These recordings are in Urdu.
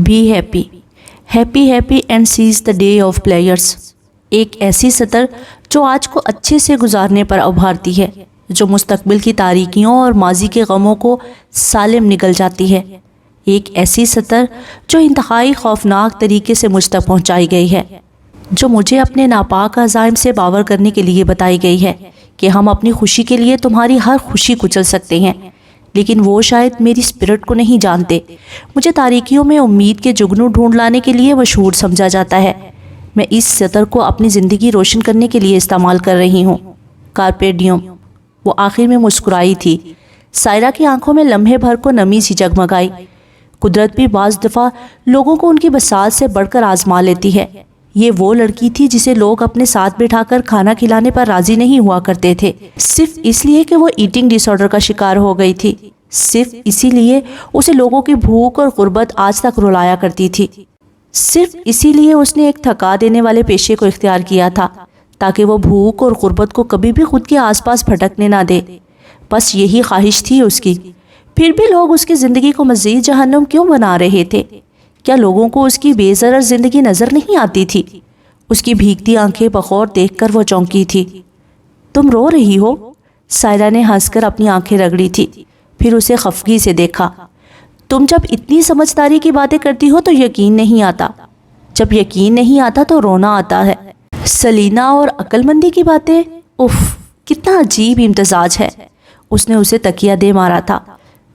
Be happy happy happy and seize the day of players. ایک ایسی سطر جو آج کو اچھے سے گزارنے پر ابھارتی ہے، جو مستقبل کی تاریکیوں اور ماضی کے غموں کو سالم نگل جاتی ہے. ایک ایسی سطر جو انتہائی خوفناک طریقے سے مجھ تک پہنچائی گئی ہے، جو مجھے اپنے ناپاک عزائم سے باور کرنے کے لیے بتائی گئی ہے کہ ہم اپنی خوشی کے لیے تمہاری ہر خوشی کچل سکتے ہیں، لیکن وہ شاید میری اسپرٹ کو نہیں جانتے. مجھے تاریکیوں میں امید کے جگنو ڈھونڈ لانے کے لیے مشہور سمجھا جاتا ہے. میں اس سطر کو اپنی زندگی روشن کرنے کے لیے استعمال کر رہی ہوں. کارپے ڈیم. وہ آخر میں مسکرائی تھی. سائرہ کی آنکھوں میں لمحے بھر کو نمی سی جگمگائی. قدرت بھی بعض دفعہ لوگوں کو ان کی بساط سے بڑھ کر آزما لیتی ہے. یہ وہ لڑکی تھی جسے لوگ اپنے ساتھ بٹھا کر کھانا کھلانے پر راضی نہیں ہوا کرتے تھے، صرف اس لیے کہ وہ ایٹنگ ڈس آرڈر کا شکار ہو گئی تھی. صرف اسی لیے اسے لوگوں کی بھوک اور غربت آج تک رلایا کرتی تھی. صرف اسی لیے اس نے ایک تھکا دینے والے پیشے کو اختیار کیا تھا، تاکہ وہ بھوک اور غربت کو کبھی بھی خود کے آس پاس بھٹکنے نہ دے. بس یہی خواہش تھی اس کی. پھر بھی لوگ اس کی زندگی کو مزید جہنم کیوں بنا رہے تھے؟ کیا لوگوں کو اس کی بے ضرر زندگی نظر نہیں آتی تھی؟ اس کی بھیگتی آنکھیں بغور دیکھ کر وہ چونکی تھی. تم رو رہی ہو؟ سائرہ نے ہنس کر اپنی آنکھیں رگڑی تھی، پھر اسے خفگی سے دیکھا. تم جب اتنی سمجھداری کی باتیں کرتی ہو تو یقین نہیں آتا، جب یقین نہیں آتا تو رونا آتا ہے. سلینا اور عقل مندی کی باتیں، اف، کتنا عجیب امتزاج ہے. اس نے اسے تکیہ دے مارا تھا.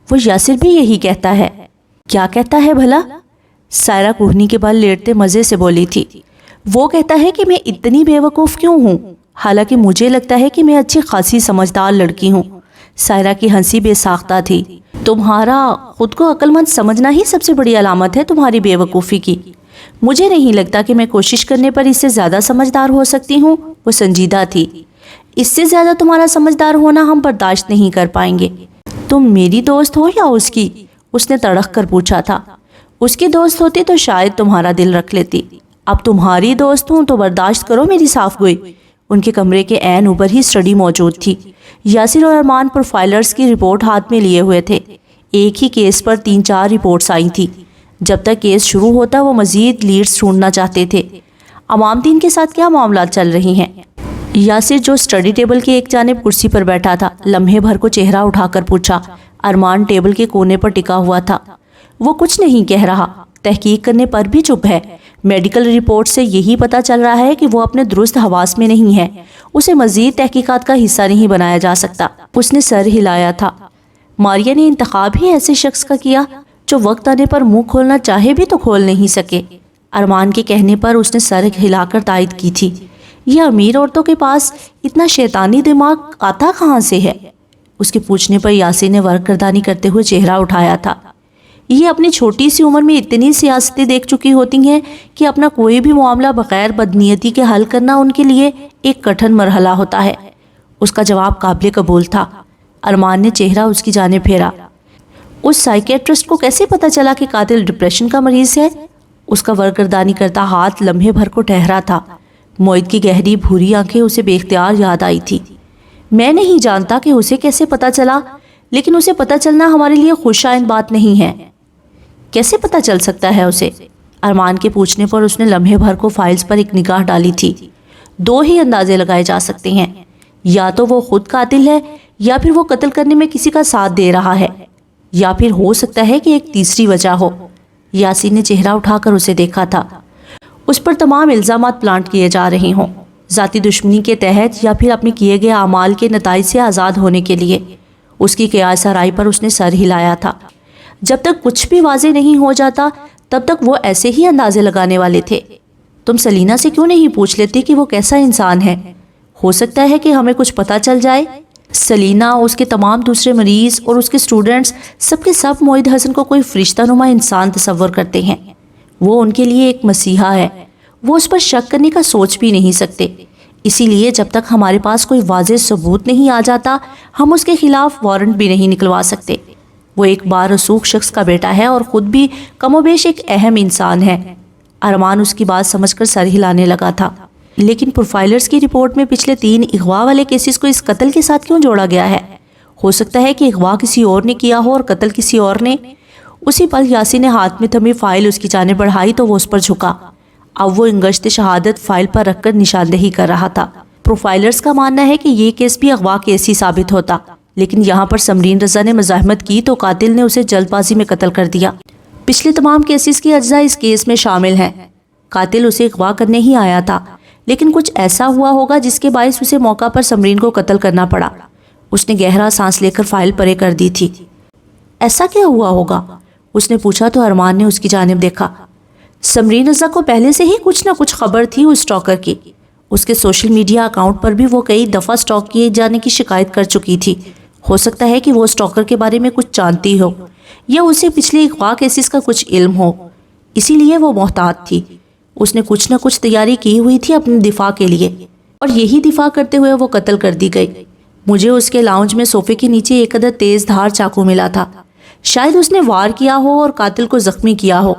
وہ یاسر بھی یہی کہتا ہے. کیا کہتا ہے بھلا؟ سائرہ کوہنی کے بال لیٹتے مزے سے بولی تھی. وہ کہتا ہے کہ میں اتنی بے وقوف کیوں ہوں، حالانکہ مجھے لگتا ہے کہ میں اچھی خاصی سمجھدار لڑکی ہوں. سائرہ کی ہنسی بے ساختہ تھی. تمہارا خود کو عقل مند سمجھنا ہی سب سے بڑی علامت ہے تمہاری بے وقوفی کی. مجھے نہیں لگتا کہ میں کوشش کرنے پر اس سے زیادہ سمجھدار ہو سکتی ہوں. وہ سنجیدہ تھی. اس سے زیادہ تمہارا سمجھدار ہونا ہم برداشت نہیں کر پائیں گے. تم میری دوست ہو یا اس کی؟ اس نے تڑک کر پوچھا تھا. اس کی دوست ہوتی تو شاید تمہارا دل رکھ لیتی. اب تمہاری دوست ہوں تو برداشت کرو میری صاف گوئی. ان کے کمرے کے عین اوپر ہی اسٹڈی موجود تھی. یاسر اور ارمان پروفائلرز کی رپورٹ ہاتھ میں لیے ہوئے تھے. ایک ہی کیس پر 3-4 رپورٹس آئی تھیں. جب تک کیس شروع ہوتا وہ مزید لیڈز ڈھونڈنا چاہتے تھے. عوام دین کے ساتھ کیا معاملات چل رہی ہیں؟ یاسر جو اسٹڈی ٹیبل کے ایک جانب کرسی پر بیٹھا تھا لمحے بھر کو چہرہ اٹھا کر پوچھا. ارمان ٹیبل کے کونے پر ٹکا ہوا تھا. وہ کچھ نہیں کہہ رہا. تحقیق کرنے پر بھی چپ ہے. میڈیکل رپورٹ سے یہی پتا چل رہا ہے کہ وہ اپنے درست حواس میں نہیں ہے. اسے مزید تحقیقات کا حصہ نہیں بنایا جا سکتا. اس نے سر ہلایا تھا. ماریا نے انتخاب ہی ایسے شخص کا کیا جو وقت آنے پر منہ کھولنا چاہے بھی تو کھول نہیں سکے. ارمان کے کہنے پر اس نے سر ہلا کر تائید کی تھی. یہ امیر عورتوں کے پاس اتنا شیطانی دماغ آتا کہاں سے ہے؟ اس کے پوچھنے پر یاسر نے ورقردانی کرتے ہوئے چہرہ اٹھایا تھا. یہ اپنی چھوٹی سی عمر میں اتنی سیاستیں دیکھ چکی ہوتی ہیں کہ اپنا کوئی بھی معاملہ بغیر بدنیتی کے حل کرنا ان کے لیے ایک کٹھن مرحلہ ہوتا ہے. اس کا جواب قابل قبول تھا. ارمان نے چہرہ اس کی جانب پھیرا. اس سائیکیٹرسٹ کو کیسے پتا چلا کہ قاتل ڈپریشن کا مریض ہے؟ اس کا ورقردانی کرتا ہاتھ لمحے بھر کو ٹھہرا تھا. موعد کی گہری بھوری آنکھیں اسے بے اختیار یاد آئی تھی. میں نہیں جانتا کہ اسے کیسے پتا چلا، لیکن اسے پتا چلنا ہمارے لیے خوش آئند بات نہیں ہے. کیسے پتا چل سکتا ہے اسے؟ ارمان کے پوچھنے پر اس نے لمحے بھر کو فائلز پر ایک نگاہ ڈالی تھی. 2 ہی اندازے لگائے جا سکتے ہیں. یا تو وہ خود قاتل ہے یا پھر وہ قتل کرنے میں کسی کا ساتھ دے رہا ہے، یا پھر ہو سکتا ہے کہ ایک تیسری وجہ ہو. یاسین نے چہرہ اٹھا کر اسے دیکھا تھا. اس پر تمام الزامات پلانٹ کیے جا رہے ہوں، ذاتی دشمنی کے تحت یا پھر اپنے کیے گئے اعمال کے نتائج سے آزاد ہونے کے لیے. اس کی قیاس آرائی پر اس نے سر ہلایا تھا. جب تک کچھ بھی واضح نہیں ہو جاتا تب تک وہ ایسے ہی اندازے لگانے والے تھے. تم سلینا سے کیوں نہیں پوچھ لیتی کہ وہ کیسا انسان ہے؟ ہو سکتا ہے کہ ہمیں کچھ پتہ چل جائے. سلینا، اس کے تمام دوسرے مریض اور اس کے اسٹوڈنٹس سب کے سب موعد حسن کو کوئی فرشتہ نما انسان تصور کرتے ہیں. وہ ان کے لیے ایک مسیحا ہے. وہ اس پر شک کرنے کا سوچ بھی نہیں سکتے. اسی لیے جب تک ہمارے پاس کوئی واضح ثبوت نہیں آ جاتا ہم اس کے خلاف وارنٹ بھی نہیں نکلوا سکتے. وہ ایک بارسوخ شخص کا بیٹا ہے اور خود بھی کم و بیش ایک اہم انسان ہے. ارمان اس کی بات سمجھ کر سر ہلانے لگا تھا. لیکن پروفائلرز کی رپورٹ میں پچھلے 3 اغوا والے کیسز کو اس قتل کے ساتھ کیوں جوڑا گیا ہے؟ ہو سکتا ہے کہ اغوا کسی اور نے کیا ہو اور قتل کسی اور نے. اسی پل یاسر نے ہاتھ میں تھمی فائل اس کی جانب بڑھائی تو وہ اس پر جھکا۔ اب وہ انگشت شہادت فائل پر رکھ کر نشاندہی کر رہا تھا۔ پروفائلرز کا ماننا ہے کہ یہ کیس بھی اغوا کیس ہی ثابت ہوتا، لیکن یہاں پر سمرین رضا نے مزاحمت کی تو قاتل نے اسے جلد بازی میں قتل کر دیا۔ پچھلے تمام کیسز کی اجزاء اس کیس میں شامل ہیں۔ قاتل اسے اغوا کرنے ہی آیا تھا، لیکن کچھ ایسا ہوا ہوگا جس کے باعث اسے موقع پر سمرین کو قتل کرنا پڑا۔ اس نے گہرا سانس لے کر فائل پرے کر دی تھی۔ ایسا کیا ہوا ہوگا؟ اس نے پوچھا تو ارمان نے اس کی جانب دیکھا۔ سمرین رضا کو پہلے سے ہی کچھ نہ کچھ خبر تھی اس سٹاکر کی۔ اس کے سوشل میڈیا اکاؤنٹ پر بھی وہ کئی دفعہ سٹاک کیے جانے کی شکایت کر چکی تھی۔ ہو سکتا ہے کہ وہ سٹاکر کے بارے میں کچھ جانتی ہو یا اسے پچھلے اغوا کیسز کا کچھ علم ہو، اسی لیے وہ محتاط تھی۔ اس نے کچھ نہ کچھ تیاری کی ہوئی تھی اپنے دفاع کے لیے، اور یہی دفاع کرتے ہوئے وہ قتل کر دی گئی۔ مجھے اس کے لاؤنج میں صوفے کے نیچے ایک عدد تیز دھار چاقو ملا تھا۔ شاید اس نے وار کیا ہو اور قاتل کو زخمی کیا ہو۔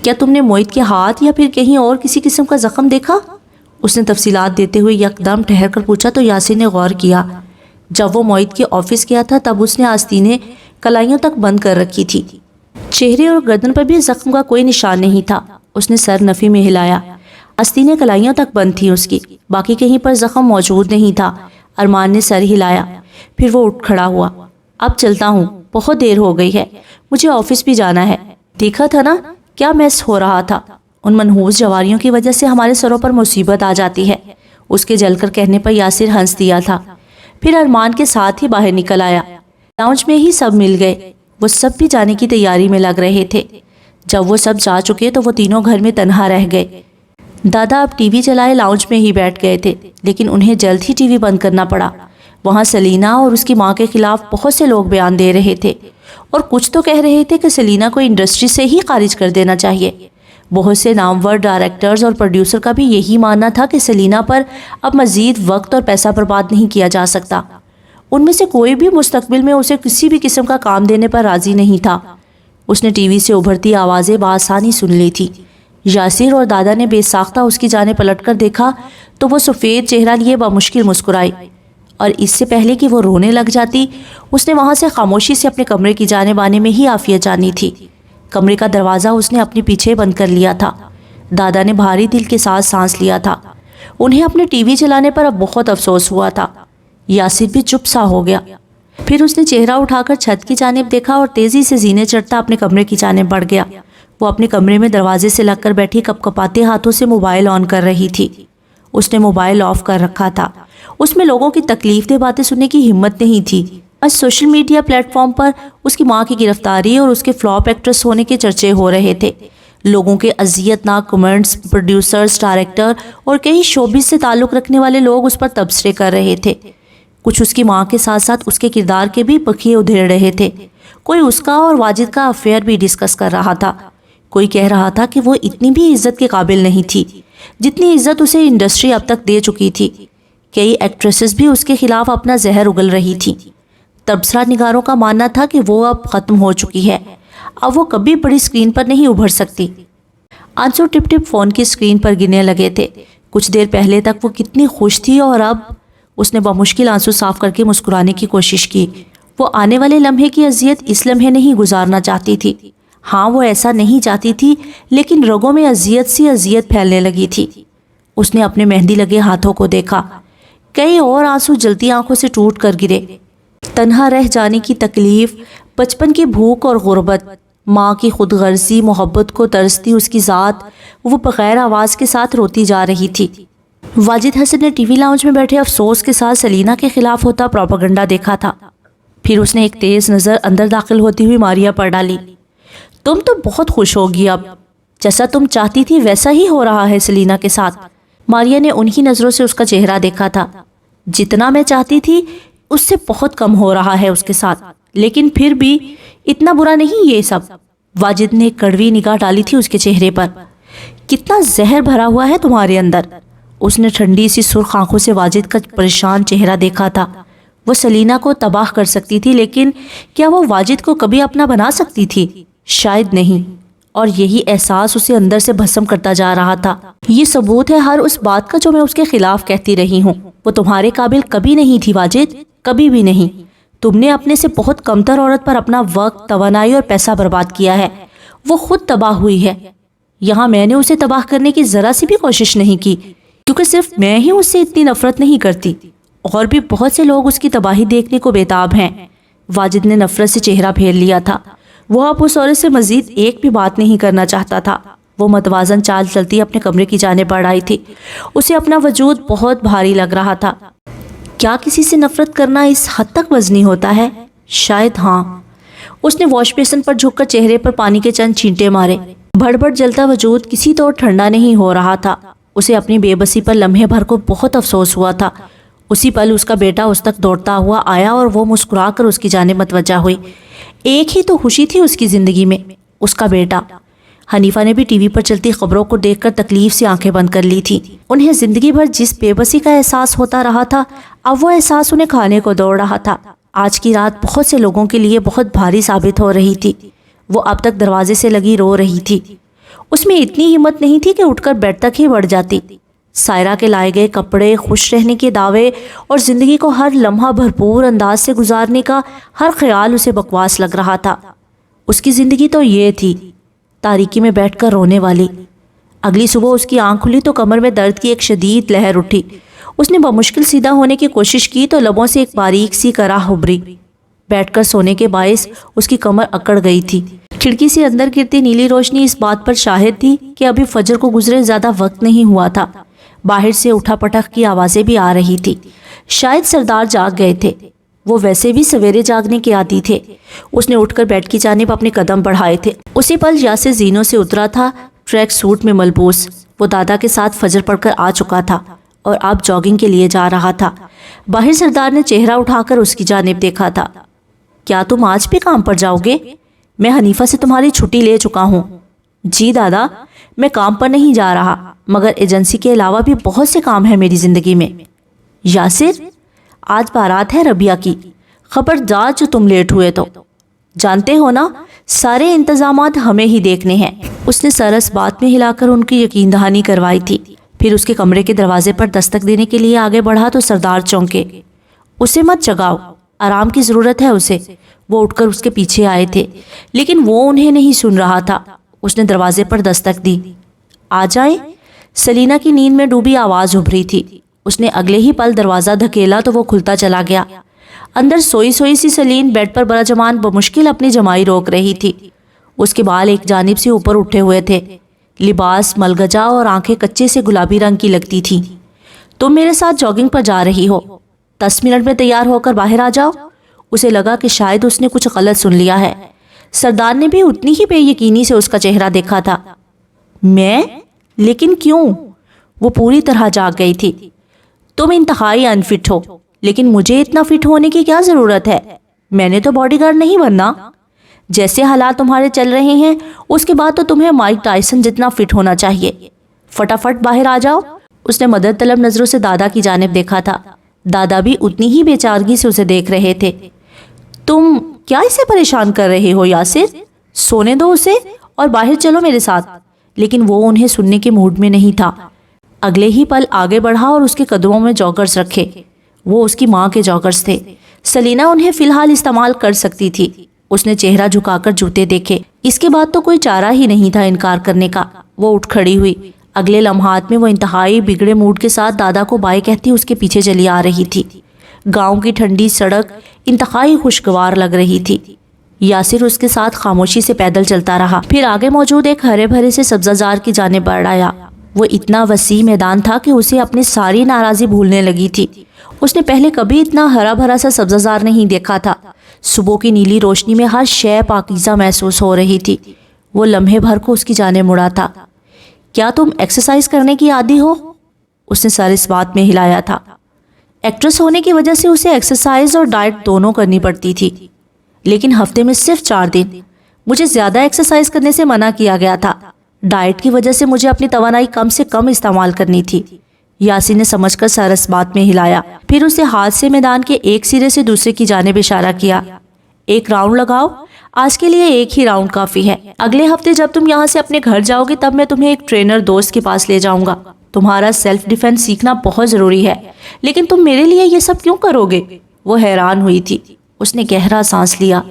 کیا تم نے موعد کے ہاتھ یا پھر کہیں اور کسی قسم کا زخم دیکھا؟ اس نے تفصیلات دیتے ہوئے یکدم ٹھہر کر پوچھا تو یاسر نے غور کیا۔ جب وہ موعد کے آفس گیا تھا تب اس نے آستینیں کلائیوں تک بند کر رکھی تھی۔ چہرے اور گردن پر بھی زخم کا کوئی نشان نہیں تھا۔ اس نے سر نفی میں ہلایا۔ آستینیں کلائیوں تک بند تھی اس کی، باقی کہیں پر زخم موجود نہیں تھا۔ ارمان نے سر ہلایا، پھر وہ اٹھ کھڑا ہوا۔ اب چلتا ہوں، بہت دیر ہو گئی ہے، مجھے آفس بھی جانا ہے۔ دیکھا تھا نا کیا میس ہو رہا تھا؟ ان منحوس جواریوں کی وجہ سے ہمارے سروں پر مصیبت آ جاتی ہے۔ اس کے جل کر کہنے پر یاسر ہنس دیا تھا، پھر ارمان کے ساتھ ہی باہر نکل آیا۔ لاؤنج میں ہی سب مل گئے۔ وہ سب بھی جانے کی تیاری میں لگ رہے تھے۔ جب وہ سب جا چکے تو وہ تینوں گھر میں تنہا رہ گئے۔ دادا اب ٹی وی چلائے لاؤنج میں ہی بیٹھ گئے تھے، لیکن انہیں جلد ہی ٹی وی بند کرنا پڑا۔ وہاں سلینا اور اس کی ماں کے خلاف بہت سے لوگ بیان دے رہے تھے، اور کچھ تو کہہ رہے تھے کہ سلینا کو انڈسٹری سے ہی خارج کر دینا چاہیے۔ بہت سے نامور ڈائریکٹرز اور پروڈیوسر کا بھی یہی ماننا تھا کہ سلینا پر اب مزید وقت اور پیسہ برباد نہیں کیا جا سکتا۔ ان میں سے کوئی بھی مستقبل میں اسے کسی بھی قسم کا کام دینے پر راضی نہیں تھا۔ اس نے ٹی وی سے ابھرتی آوازیں بآسانی سن لی تھی۔ یاسر اور دادا نے بے ساختہ اس کی جانب پلٹ کر دیکھا تو وہ سفید چہرہ لیے بمشکل مسکرائی، اور اس سے پہلے کہ وہ رونے لگ جاتی اس نے وہاں سے خاموشی سے اپنے کمرے کی جانب آنے میں ہی عافیت جانی تھی۔ کمرے کا دروازہ اس نے اپنے پیچھے بند کر لیا تھا۔ دادا نے بھاری دل کے ساتھ سانس لیا تھا۔ انہیں اپنے ٹی وی چلانے پر اب بہت افسوس ہوا تھا۔ یاسر بھی چپ سا ہو گیا۔ پھر اس نے چہرہ اٹھا کر چھت کی جانب دیکھا اور تیزی سے زینے چڑھتا اپنے کمرے کی جانب بڑھ گیا۔ وہ اپنے کمرے میں دروازے سے لگ کر بیٹھی کپ کپاتے ہاتھوں سے موبائل آن کر رہی تھی۔ اس نے موبائل آف کر رکھا تھا۔ اس میں لوگوں کی تکلیف دہ باتیں سننے کی ہمت نہیں تھی۔ آج سوشل میڈیا پلیٹ فارم پر اس کی ماں کی گرفتاری اور اس کے فلاپ ایکٹریس ہونے کے چرچے ہو رہے تھے۔ لوگوں کے اذیت ناک کمنٹس، پروڈیوسرز، ڈائریکٹر اور کئی شوبز سے تعلق رکھنے والے لوگ اس پر تبصرے کر رہے تھے۔ کچھ اس کی ماں کے ساتھ ساتھ اس کے کردار کے بھی بخیے ادھیڑ رہے تھے۔ کوئی اس کا اور واجد کا افیئر بھی ڈسکس کر رہا تھا۔ کوئی کہہ رہا تھا کہ وہ اتنی بھی عزت کے قابل نہیں تھی جتنی عزت اسے انڈسٹری اب تک دے چکی تھی۔ کئی ایکٹریسز بھی اس کے خلاف اپنا زہر اگل رہی تھیں۔ تبصرہ نگاروں کا ماننا تھا کہ وہ اب ختم ہو چکی ہے، اب وہ کبھی بڑی اسکرین پر نہیں ابھر سکتی۔ آنسو ٹپ ٹپ فون کی اسکرین پر گرنے لگے تھے۔ کچھ دیر پہلے تک وہ کتنی خوش تھی، اور اب اس نے بمشکل آنسو صاف کر کے مسکرانے کی کوشش کی۔ وہ آنے والے لمحے کی اذیت اس لمحے نہیں گزارنا چاہتی تھی۔ ہاں وہ ایسا نہیں چاہتی تھی، لیکن رگوں میں اذیت سی اذیت پھیلنے لگی تھی۔ اس نے اپنے مہندی لگے ہاتھوں کو دیکھا۔ کئی اور آنسو جلتی آنکھوں سے ٹوٹ کر گرے۔ تنہا رہ جانے کی تکلیف، بچپن کی بھوک اور غربت، ماں کی خود غرضی، محبت کو ترستی اس کی ذات، وہ بغیر آواز کے ساتھ روتی جا رہی تھی۔ واجد حسن نے ٹی وی لاؤنج میں بیٹھے افسوس کے ساتھ سلینا کے خلاف ہوتا پروپیگنڈا دیکھا تھا۔ پھر اس نے ایک تیز نظر اندر داخل ہوتی ہوئی ماریا پر ڈالی۔ تم تو بہت خوش ہوگی اب، جیسا تم چاہتی تھی ویسا ہی ہو رہا ہے سلینا کے ساتھ۔ ماریا نے انہی نظروں سے اس کا چہرہ دیکھا تھا۔ جتنا میں چاہتی تھی اس سے بہت کم ہو رہا ہے اس کے ساتھ، لیکن پھر بھی اتنا برا نہیں یہ سب۔ واجد نے کڑوی نگاہ ڈالی تھی اس کے چہرے پر۔ کتنا زہر بھرا ہوا ہے تمہارے اندر۔ اس نے ٹھنڈی سی سرخ آنکھوں سے واجد کا پریشان چہرہ دیکھا تھا۔ وہ سلینا کو تباہ کر سکتی تھی، لیکن کیا وہ واجد کو کبھی اپنا بنا سکتی تھی؟ شاید نہیں، اور یہی احساس اسے اندر سے بھسم کرتا جا رہا تھا۔ یہ ثبوت ہے ہر اس بات کا جو میں اس کے خلاف کہتی رہی ہوں۔ وہ تمہارے قابل کبھی نہیں تھی واجد، کبھی بھی نہیں۔ تم نے اپنے سے بہت کمتر عورت پر اپنا وقت، توانائی اور پیسہ برباد کیا ہے۔ وہ خود تباہ ہوئی ہے۔ یہاں میں نے اسے تباہ کرنے کی ذرا سی بھی کوشش نہیں کی، کیونکہ صرف میں ہی اس سے اتنی نفرت نہیں کرتی، اور بھی بہت سے لوگ اس کی تباہی دیکھنے کو بےتاب ہیں۔ واجد نے نفرت سے چہرہ پھیر لیا تھا۔ وہ اب اس عورت سے مزید ایک بھی بات نہیں کرنا چاہتا تھا۔ وہ متوازن چال چلتی اپنے کمرے کی جانب بڑھ آئی تھی۔ اسے اپنا وجود بہت بھاری لگ رہا تھا۔ کیا کسی سے نفرت کرنا اس حد تک وزنی ہوتا ہے؟ شاید ہاں۔ اس نے واش بیسن پر جھک کر چہرے پر پانی کے چند چھینٹے مارے۔ بھڑ بھڑ جلتا وجود کسی طور ٹھنڈا نہیں ہو رہا تھا۔ اسے اپنی بے بسی پر لمحے بھر کو بہت افسوس ہوا تھا۔ اسی پل اس کا بیٹا اس تک دوڑتا ہوا آیا اور وہ مسکرا کر اس کی جانب متوجہ ہوئی۔ ایک ہی تو خوشی تھی اس کی زندگی میں، اس کا بیٹا۔ حنیفہ نے بھی ٹی وی پر چلتی خبروں کو دیکھ کر تکلیف سے آنکھیں بند کر لی تھی۔ انہیں زندگی بھر جس بے بسی کا احساس ہوتا رہا تھا، اب وہ احساس انہیں کھانے کو دوڑ رہا تھا۔ آج کی رات بہت سے لوگوں کے لیے بہت بھاری ثابت ہو رہی تھی۔ وہ اب تک دروازے سے لگی رو رہی تھی۔ اس میں اتنی ہمت نہیں تھی کہ اٹھ کر بیڈ تک ہی بڑھ جاتی۔ سائرہ کے لائے گئے کپڑے، خوش رہنے کے دعوے اور زندگی کو ہر لمحہ بھرپور انداز سے گزارنے کا ہر خیال اسے بکواس لگ رہا تھا۔ اس کی زندگی تو یہ تھی، تاریکی میں بیٹھ کر رونے والی۔ اگلی صبح اس کی آنکھ کھلی تو کمر میں درد کی ایک شدید لہر اٹھی۔ اس نے بمشکل سیدھا ہونے کی کوشش کی تو لبوں سے ایک باریک سی کراہ ابھری۔ بیٹھ کر سونے کے باعث اس کی کمر اکڑ گئی تھی۔ کھڑکی سے اندر گرتی نیلی روشنی اس بات پر شاہد تھی کہ ابھی فجر کو گزرے زیادہ وقت نہیں ہوا تھا۔ باہر سے اٹھا پٹخ کی آوازیں بھی آ رہی تھی۔ شاید سردار جاگ گئے تھے۔ وہ ویسے بھی سویرے جاگنے کے عادی تھے۔ اس نے اٹھ کر بیڈ کی جانب اپنے قدم بڑھائے تھے۔ اسی پل یاسر زینوں سے اترا تھا، ٹریک سوٹ میں ملبوس۔ وہ دادا کے ساتھ فجر پڑھ کر آ چکا تھا اور اب جاگنگ کے لیے جا رہا تھا۔ باہر سردار نے چہرہ اٹھا کر اس کی جانب دیکھا تھا۔ کیا تم آج بھی کام پر جاؤ گے؟ میں حنیفہ سے تمہاری چھٹی لے چکا ہوں۔ جی دادا، میں کام پر نہیں جا رہا، مگر ایجنسی کے علاوہ بھی بہت سے کام ہیں میری زندگی میں۔ یاسر، آج بارات ہے ربیہ کی، خبردار جو تم لیٹ ہوئے تو۔ جانتے ہو نا، سارے انتظامات ہمیں ہی دیکھنے ہیں۔ اس نے سر اس بات میں ہلا کر ان کی یقین دہانی کروائی تھی۔ پھر اس کے کمرے کے دروازے پر دستک دینے کے لیے آگے بڑھا تو سردار چونکے۔ اسے مت جگاؤ، آرام کی ضرورت ہے اسے۔ وہ اٹھ کر اس کے پیچھے آئے تھے، لیکن وہ انہیں نہیں سن رہا تھا۔ اس نے دروازے پر دستک دی۔ آ جائیں۔ سلینا کی نیند میں ڈوبی آواز ابھری تھی۔ اس نے اگلے ہی پل دروازہ دھکیلا تو وہ کھلتا چلا گیا۔ اندر سوئی سوئی سی سلین بیڈ پر براجمان بمشکل اپنی جمائی روک رہی تھی۔ اس کے بال ایک جانب سے اوپر اٹھے ہوئے تھے، لباس ملگجا اور آنکھیں کچے سے گلابی رنگ کی لگتی تھیں۔ تم میرے ساتھ جاگنگ پر جا رہی ہو، 10 منٹ میں تیار ہو کر باہر آ جاؤ۔ اسے لگا کہ شاید اس نے کچھ غلط سن لیا ہے۔ سردار نے بھی اتنی ہی بے یقینی سے اس کا چہرہ دیکھا تھا۔ میں؟ لیکن کیوں؟ وہ پوری طرح جاگ گئی تھی۔ تم انتہائی انفٹ ہو، لیکن مجھے اتنا فٹ ہونے کی کیا ضرورت ہے؟ میں نے تو باڈی گارڈ نہیں بننا۔ جیسے حالات تمہارے چل رہے ہیں، اس کے بعد تو تمہیں مائک ٹائسن جتنا فٹ ہونا چاہیے۔ فٹافٹ باہر آ جاؤ۔ اس نے مدد طلب نظروں سے دادا کی جانب دیکھا تھا۔ دادا بھی اتنی ہی بے چارگی سے اسے دیکھ رہے تھے۔ تم کیا اسے پریشان کر رہے ہو یاسر؟ سونے دو اسے اور باہر چلو میرے ساتھ۔ لیکن وہ انہیں سننے کے موڈ میں نہیں تھا۔ اگلے ہی پل آگے بڑھا اور اس کے قدموں میں جاگرز رکھے۔ وہ اس کی ماں کے جاگرز تھے۔ سلینا انہیں فی الحال استعمال کر سکتی تھی۔ اس نے چہرہ جھکا کر جوتے دیکھے۔ اس کے بعد تو کوئی چارہ ہی نہیں تھا انکار کرنے کا۔ وہ اٹھ کھڑی ہوئی۔ اگلے لمحات میں وہ انتہائی بگڑے موڈ کے ساتھ دادا کو بائے کہتی اس کے پیچھے چلی آ رہی تھی۔ گاؤں کی ٹھنڈی سڑک انتہائی خوشگوار لگ رہی تھی۔ یاسر اس کے ساتھ خاموشی سے پیدل چلتا رہا، پھر آگے موجود ایک ہرے بھرے سے سبزہ زار کی جانب بڑھ آیا۔ وہ اتنا وسیع میدان تھا کہ اسے اپنی ساری ناراضی بھولنے لگی تھی۔ اس نے پہلے کبھی اتنا ہرا بھرا سا سبزہ زار نہیں دیکھا تھا۔ صبح کی نیلی روشنی میں ہر شے پاکیزہ محسوس ہو رہی تھی۔ وہ لمحے بھر کو اس کی جانب مڑا تھا۔ کیا تم ایکسرسائز کرنے کی عادی ہو؟ اس نے سر اس بات میں ہلایا تھا۔ ایکٹریس ہونے کی وجہ سے اسے ایکسرسائز اور ڈائٹ دونوں کرنی پڑتی تھی، لیکن ہفتے میں صرف 4 دن۔ مجھے زیادہ ایکسرسائز کرنے سے منع کیا گیا تھا۔ ڈائٹ کی وجہ سے مجھے اپنی توانائی کم سے کم استعمال کرنی تھی۔ یاسر نے سمجھ کر سر اس بات میں ہلایا، پھر اسے ہاتھ سے میدان کے ایک سرے سے دوسرے کی جانب اشارہ کیا۔ ایک راؤنڈ لگاؤ، آج کے لیے ایک ہی راؤنڈ کافی ہے۔ اگلے ہفتے جب تم یہاں سے اپنے گھر جاؤ گے تب میں تمہیں ایک ٹرینر دوست کے پاس لے جاؤں گا۔ تمہارا سیلف ڈیفینس سیکھنا بہت ضروری ہے، لیکن تم میرے لیے یہ سب کیوں کرو گے؟ وہ حیران ہوئی تھی۔ اس نے گہرا سانس لیا۔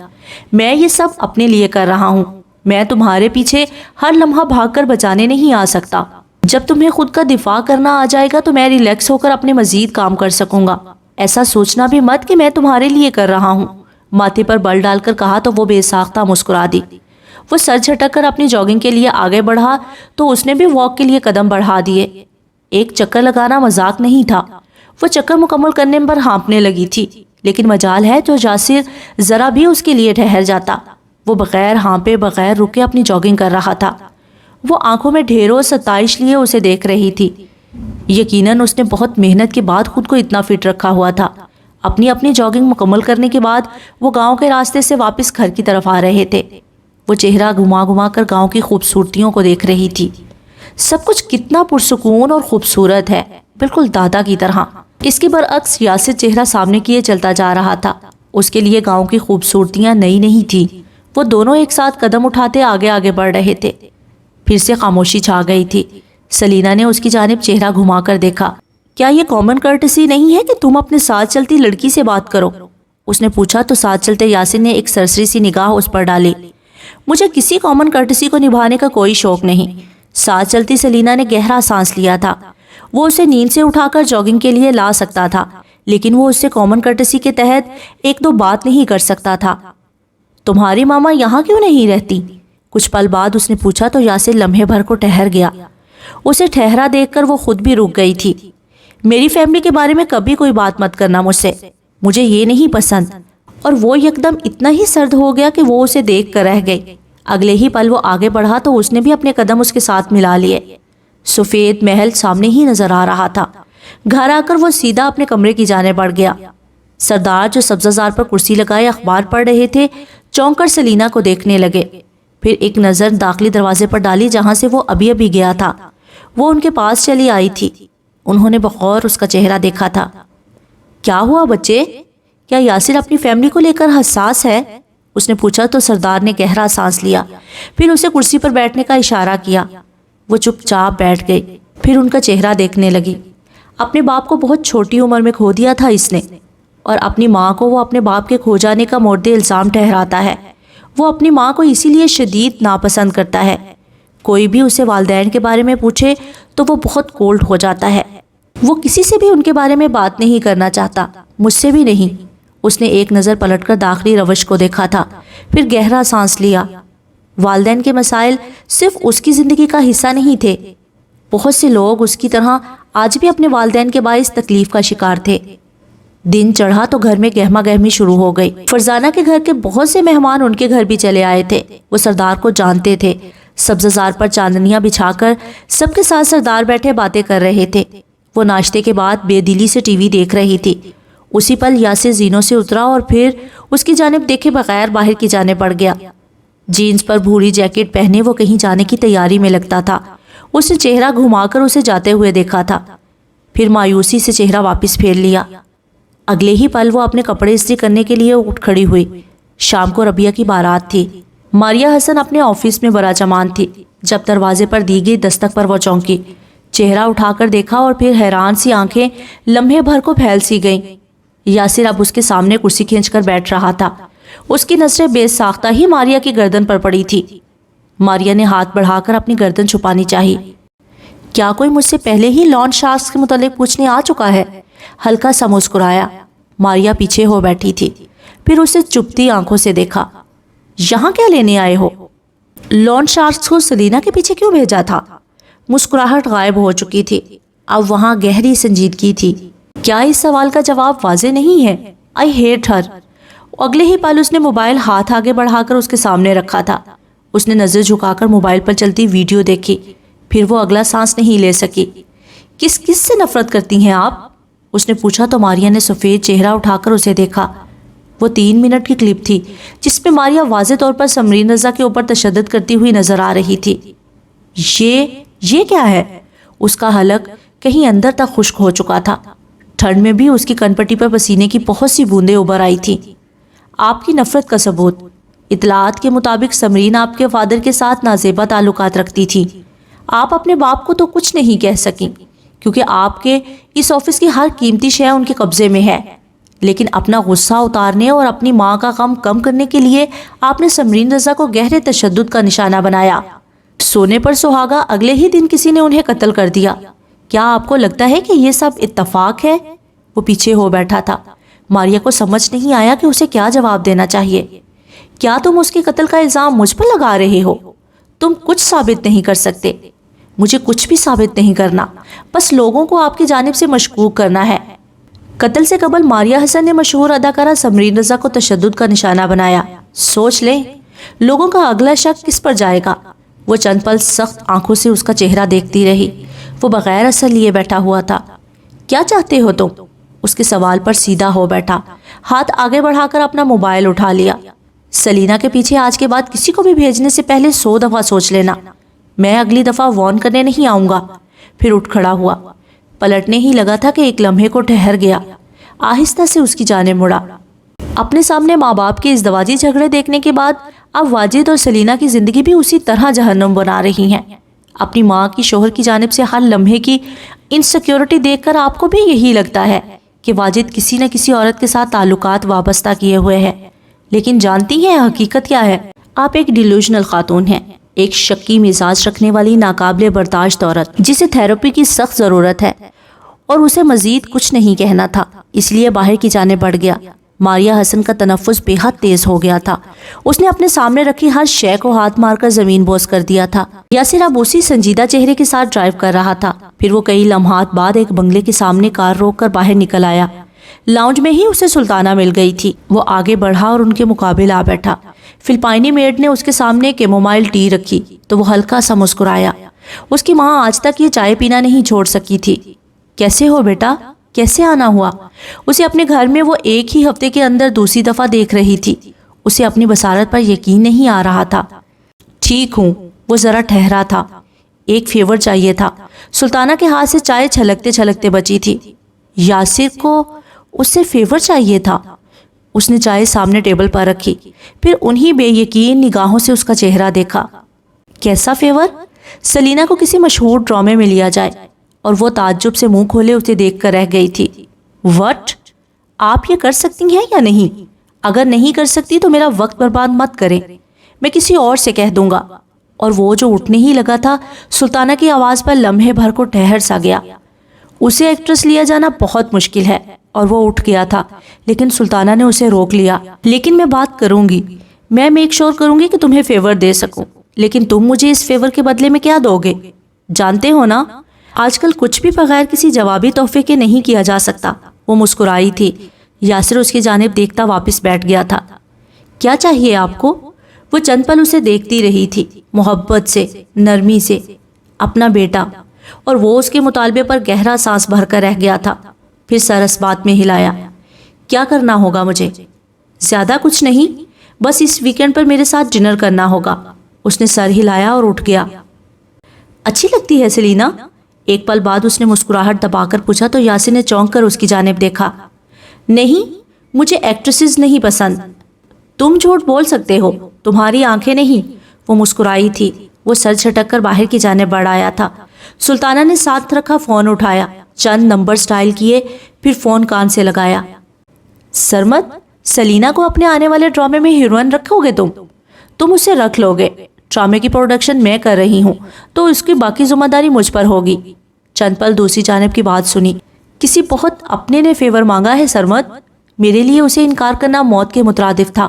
میں یہ سب اپنے لیے کر رہا ہوں، میں تمہارے پیچھے ہر لمحہ بھاگ کر بچانے نہیں آ سکتا۔ جب تمہیں خود کا دفاع کرنا آ جائے گا تو میں ریلیکس ہو کر اپنے مزید کام کر سکوں گا۔ ایسا سوچنا بھی مت کہ میں تمہارے لیے کر رہا ہوں۔ ماتھے پر بل ڈال کر کہا تو وہ بے ساختہ مسکرا دی۔ وہ سر جھٹک کر اپنی جاگنگ کے لیے آگے بڑھا تو اس نے بھی واک کے لیے قدم بڑھا دیے۔ ایک چکر لگانا مذاق نہیں تھا۔ وہ چکر مکمل کرنے پر ہانپنے لگی تھی، لیکن مجال ہے جو یاسر ذرا بھی اس کے لیے ٹھہر جاتا۔ وہ بغیر ہانپے بغیر رکے اپنی جاگنگ کر رہا تھا۔ وہ آنکھوں میں ڈھیروں ستائش لیے اسے دیکھ رہی تھی۔ یقیناً اس نے بہت محنت کے بعد خود کو اتنا فٹ رکھا ہوا تھا۔ اپنی جاگنگ مکمل کرنے کے بعد وہ گاؤں کے راستے سے واپس گھر کی طرف آ رہے تھے۔ وہ چہرہ گھما گھما کر گاؤں کی خوبصورتیوں کو دیکھ رہی تھی۔ سب کچھ کتنا پرسکون اور خوبصورت ہے، بالکل دادا کی طرح۔ اس کے برعکس یاسر چہرہ سامنے کیے چلتا جا رہا تھا۔ اس کے لیے گاؤں کی خوبصورتیاں نئی نہیں تھی۔ وہ دونوں ایک ساتھ قدم اٹھاتے آگے آگے بڑھ رہے تھے۔ پھر سے خاموشی چھا گئی تھی۔ سلینا نے اس کی جانب چہرہ گھما کر دیکھا۔ کیا یہ کامن کرٹسی نہیں ہے کہ تم اپنے ساتھ چلتی لڑکی سے بات کرو؟ اس نے پوچھا تو ساتھ چلتے یاسر نے ایک سرسری سی نگاہ اس پر ڈالی۔ مجھے کسی کامن کرٹسی کو نبھانے کا کوئی شوق نہیں۔ ساتھ چلتی سلینا نے گہرا سانس لیا تھا۔ وہ اسے نیند سے اٹھا کر جاگنگ کے لیے لا سکتا تھا، لیکن وہ اس سے کامن کرٹسی کے تحت ایک دو بات نہیں کر سکتا تھا۔ تمہاری ماما یہاں کیوں نہیں رہتی؟ کچھ پل بعد اس نے پوچھا تو یاسر لمحے بھر کو ٹھہر گیا۔ اسے ٹھہرا دیکھ کر وہ خود بھی رک گئی تھی۔ میری فیملی کے بارے میں کبھی کوئی بات مت کرنا مجھ سے، مجھے یہ نہیں پسند۔ اور وہ یکدم اتنا ہی سرد ہو گیا کہ وہ اسے دیکھ کر رہ گئی۔ اگلے ہی پل وہ آگے بڑھا تو اس نے بھی اپنے قدم اس کے ساتھ ملا لیے۔ سفید محل سامنے ہی نظر آ رہا تھا۔ گھر آ کر وہ سیدھا اپنے کمرے کی جانب بڑھ گیا۔ سردار جو سبزہ زار پر کرسی لگائے اخبار پڑھ رہے تھے چونک کر سلینا کو دیکھنے لگے۔ پھر ایک نظر داخلی دروازے پر ڈالی جہاں سے وہ ابھی ابھی گیا تھا۔ وہ ان کے پاس چلی آئی تھی۔ انہوں نے بغور اس کا چہرہ دیکھا تھا۔ کیا ہوا بچے؟ کیا یاسر اپنی فیملی کو لے کر حساس ہے؟ اس نے پوچھا تو سردار نے گہرا سانس لیا، پھر اسے کرسی پر بیٹھنے کا اشارہ کیا۔ وہ چپ چاپ بیٹھ گئی، پھر ان کا چہرہ دیکھنے لگی۔ اپنے باپ کو بہت چھوٹی عمر میں کھو دیا تھا اس نے، اور اپنی ماں کو وہ اپنے باپ کے کھو جانے کا مورد الزام ٹھہراتا ہے۔ وہ اپنی ماں کو اسی لیے شدید ناپسند کرتا ہے۔ کوئی بھی اسے والدین کے بارے میں پوچھے تو وہ بہت کولڈ ہو جاتا ہے۔ وہ کسی سے بھی ان کے بارے میں بات نہیں کرنا چاہتا، مجھ سے بھی نہیں۔ اس نے ایک نظر پلٹ کر داخلی روش کو دیکھا تھا، پھر گہرا سانس لیا۔ والدین کے مسائل صرف اس کی زندگی کا حصہ نہیں تھے۔ بہت سے لوگ اس کی طرح آج بھی اپنے والدین کے باعث تکلیف کا شکار تھے۔ دن چڑھا تو گھر میں گہما گہمی شروع ہو گئی۔ فرزانہ کے گھر کے بہت سے مہمان ان کے گھر بھی چلے آئے تھے۔ وہ سردار کو جانتے تھے۔ سبزہ زار پر چاندنیاں بچھا کر سب کے ساتھ سردار بیٹھے باتیں کر رہے تھے۔ وہ ناشتے کے بعد بے دلی سے ٹی وی دیکھ رہی تھی۔ اسی پل یاسر زینوں سے اترا اور پھر اس کی جانب دیکھے بغیر باہر کی جانب بڑھ گیا۔ جینز پر بھوری جیکٹ پہنے وہ کہیں جانے کی تیاری میں لگتا تھا۔ اس نے چہرہ گھما کر اسے جاتے ہوئے دیکھا تھا، پھر مایوسی سے چہرہ واپس پھیر لیا۔ اگلے ہی پل وہ اپنے کپڑے استری کرنے کے لیے اٹھ کھڑی ہوئی۔ شام کو ربیہ کی بارات تھی۔ ماریا حسن اپنے آفس میں براجمان تھی۔ جب دروازے پر دی گئی دستک پر وہ چونکی، چہرہ اٹھا کر دیکھا اور پھر حیران سی آنکھیں لمحے بھر کو پھیل سی گئیں۔ یاسر اب اس کے سامنے کرسی کھینچ کر بیٹھ رہا تھا۔ اس کی نظریں بے ساختہ ہی ماریا کی گردن پر پڑی تھی۔ ماریا نے ہاتھ بڑھا کر اپنی گردن چھپانی چاہی۔ کیا کوئی مجھ سے پہلے ہی لان شارکس کے متعلق پوچھنے آ چکا ہے؟ ہلکا سا مسکرایا۔ ماریا پیچھے ہو بیٹھی تھی، پھر اسے چپتی آنکھوں سے دیکھا۔ یہاں کیا لینے آئے ہو؟ لان شارکس کو سلینا کے پیچھے کیوں بھیجا تھا؟ مسکراہٹ غائب ہو چکی تھی، اب وہاں گہری سنجیدگی تھی۔ کیا اس سوال کا جواب واضح نہیں ہے؟ آئی ہیٹ ہر۔ اگلے ہی پل اس نے موبائل ہاتھ آگے بڑھا کر اس کے سامنے رکھا تھا۔ اس نے نظر جھکا کر موبائل پر چلتی ویڈیو دیکھی، پھر وہ اگلا سانس نہیں لے سکی۔ کس سے نفرت کرتی ہیں آپ؟ اس نے پوچھا تو ماریا نے سفید چہرہ اٹھا کر اسے دیکھا۔ وہ 3 منٹ کی کلپ تھی جس میں ماریا واضح طور پر سمرین رضا کے اوپر تشدد کرتی ہوئی نظر آ رہی تھی۔ یہ کیا ہے؟ اس کا حلق کہیں اندر تک خشک ہو چکا تھا۔ ٹھنڈ میں بھی اس کی کنپٹی پر پسینے کی بہت سی بوندیں ابھر آئی تھی۔ آپ کی نفرت کا ثبوت؟ اطلاعات کے مطابق سمرین آپ کے فادر کے ساتھ نازیبا تعلقات رکھتی تھی۔ آپ اپنے باپ کو تو کچھ نہیں کہہ سکیں کیونکہ آپ کے اس آفس کی ہر قیمتی شے ان کے قبضے میں ہے، لیکن اپنا غصہ اتارنے اور اپنی ماں کا غم کم کرنے کے لیے آپ نے سمرین رضا کو گہرے تشدد کا نشانہ بنایا۔ سونے پر سہاگا، اگلے ہی دن کسی نے انہیں قتل کر دیا۔ کیا آپ کو لگتا ہے کہ یہ سب اتفاق ہے؟ وہ پیچھے ہو بیٹھا تھا۔ ماریا کو سمجھ نہیں آیا کہ اسے کیا جواب دینا چاہیے۔ کیا تم اس کے قتل کا الزام مجھ پر لگا رہے ہو؟ تم کچھ ثابت نہیں کر سکتے۔ مجھے کچھ بھی ثابت نہیں کرنا، بس لوگوں کو آپ کی جانب سے مشکوک کرنا ہے۔ قتل سے قبل ماریا حسن نے مشہور اداکارہ سمرین رضا کو تشدد کا نشانہ بنایا۔ سوچ لیں لوگوں کا اگلا شک کس پر جائے گا۔ وہ چند پل سخت آنکھوں سے اس کا چہرہ دیکھتی رہی۔ وہ بغیر اثر لیے بیٹھا ہوا تھا۔ کیا چاہتے ہو تم؟ اس کے سوال پر سیدھا ہو بیٹھا، ہاتھ آگے بڑھا کر اپنا موبائل اٹھا لیا۔ سلینا کے پیچھے آج کے بعد کسی کو بھی بھیجنے سے پہلے 100 دفعہ سوچ لینا۔ میں اگلی دفعہ وارن کرنے نہیں آؤں گا۔ پھر اٹھ کھڑا ہوا۔ پلٹنے ہی لگا تھا کہ ایک لمحے کو ٹھہر گیا، آہستہ سے اس کی جانب مڑا۔ اپنے سامنے ماں باپ کے ازدواجی جھگڑے دیکھنے کے بعد اب واجد اور سلینا کی زندگی بھی اسی طرح جہنم بنا رہی ہیں۔ اپنی ماں کی شوہر کی جانب سے ہر لمحے کی انسیکیورٹی دیکھ کر آپ کو بھی یہی لگتا ہے کہ واجد کسی نہ کسی عورت کے ساتھ تعلقات وابستہ کیے ہوئے ہیں۔ لیکن جانتی ہیں حقیقت کیا ہے؟ آپ ایک ڈیلوژنل خاتون ہیں، ایک شکی مزاج رکھنے والی ناقابل برداشت عورت جسے تھراپی کی سخت ضرورت ہے، اور اسے مزید کچھ نہیں کہنا تھا، اس لیے باہر کی جانب بڑھ گیا۔ ماریا حسن کا تنفس بے حد تیز ہو گیا تھا۔ اس نے اپنے سامنے رکھی ہر شے کو ہاتھ مار کر زمین بوس کر دیا تھا۔ یاسر اب اسی سنجیدہ چہرے کے ساتھ ڈرائیو کر رہا تھا۔ پھر وہ کئی لمحات بعد ایک بنگلے کے سامنے کار روک کر باہر نکل آیا۔ لاؤنج میں ہی اسے سلطانہ مل گئی تھی۔ وہ آگے بڑھا اور ان کے مقابل آ بیٹھا۔ فلپائنی میڈ نے اس کے سامنے کیمومائل ٹی رکھی تو وہ ہلکا سا مسکرایا۔ اس کی ماں آج تک یہ چائے پینا نہیں چھوڑ سکی تھی۔ کیسے ہو بیٹا؟ کیسے آنا ہوا؟ اسے اپنے گھر میں وہ ایک ہی ہفتے کے اندر دوسری دفعہ دیکھ رہی تھی۔ اسے اپنی بصارت پر یقین نہیں آ رہا تھا۔ ٹھیک ہوں۔ وہ ذرا ٹھہرا تھا۔ ایک فیور چاہیے تھا۔ سلطانہ کے ہاتھ سے چائے چھلکتے چھلکتے بچی تھی۔ یاسر کو اس سے فیور چاہیے تھا۔ اس نے چائے سامنے ٹیبل پر رکھی، پھر انہی بے یقین نگاہوں سے اس کا چہرہ دیکھا۔ کیسا فیور؟ سلینا کو کسی مشہور ڈرامے میں لیا جائے، اور وہ تعجب سے منہ کھولے اسے دیکھ کر رہ گئی تھی۔ وٹ؟ آپ یہ کر سکتی ہیں یا نہیں؟ اگر نہیں کر سکتی تو میرا وقت برباد مت کریں، میں کسی اور سے کہہ دوں گا۔ اور وہ جو اٹھنے ہی لگا تھا، سلطانہ کی آواز پر لمحے بھر کو ٹھہر سا گیا۔ اسے ایکٹریس لیا جانا بہت مشکل ہے، اور وہ اٹھ گیا تھا، لیکن سلطانہ نے اسے روک لیا۔ لیکن میں بات کروں گی، میں میک شور کروں گی کہ تمہیں فیور دے سکوں، لیکن تم مجھے اس فیور کے بدلے میں کیا دو گے؟ جانتے ہو نا، آج کل کچھ بھی بغیر کسی جوابی تحفے کے نہیں کیا جا سکتا۔ وہ مسکرائی تھی۔ یاسر اس کی جانب دیکھتا واپس بیٹھ گیا تھا۔ کیا چاہیے آپ کو؟ وہ چند پل اسے دیکھتی رہی تھی، محبت سے، نرمی سے۔ اپنا بیٹا۔ اور وہ اس کے مطالبے پر گہرا سانس بھر کر رہ گیا تھا، پھر سر اس بات میں ہلایا۔ کیا کرنا ہوگا مجھے؟ زیادہ کچھ نہیں، بس اس ویکینڈ پر میرے ساتھ ڈنر کرنا ہوگا۔ اس نے سر ہلایا اور اٹھ گیا۔ اچھی لگتی ہے سلینا؟ ایک پل بعد اس نے مسکراہٹ دبا کر پوچھا تو یاسر نے چونک کر اس کی جانب دیکھا۔ نہیں، مجھے ایکٹریسز نہیں پسند۔ تم جھوٹ بول سکتے ہو، تمہاری آنکھیں نہیں۔ وہ مسکرائی تھی۔ وہ سر جھٹک کر باہر کی جانب بڑھ آیا تھا۔ سلطانہ نے ساتھ رکھا فون اٹھایا، چند نمبر سٹائل کیے، پھر فون کان سے لگایا۔ سرمد، سلینا کو اپنے آنے والے ڈرامے میں ہیروئن رکھو گے تم اسے رکھ لو گے۔ ڈرامے کی پروڈکشن میں کر رہی ہوں تو اس کی باقی ذمہ داری مجھ پر ہوگی۔ چند پل دوسری جانب کی بات سنی۔ کسی بہت اپنے نے فیور مانگا ہے سرمد، میرے لیے اسے انکار کرنا موت کے مترادف تھا۔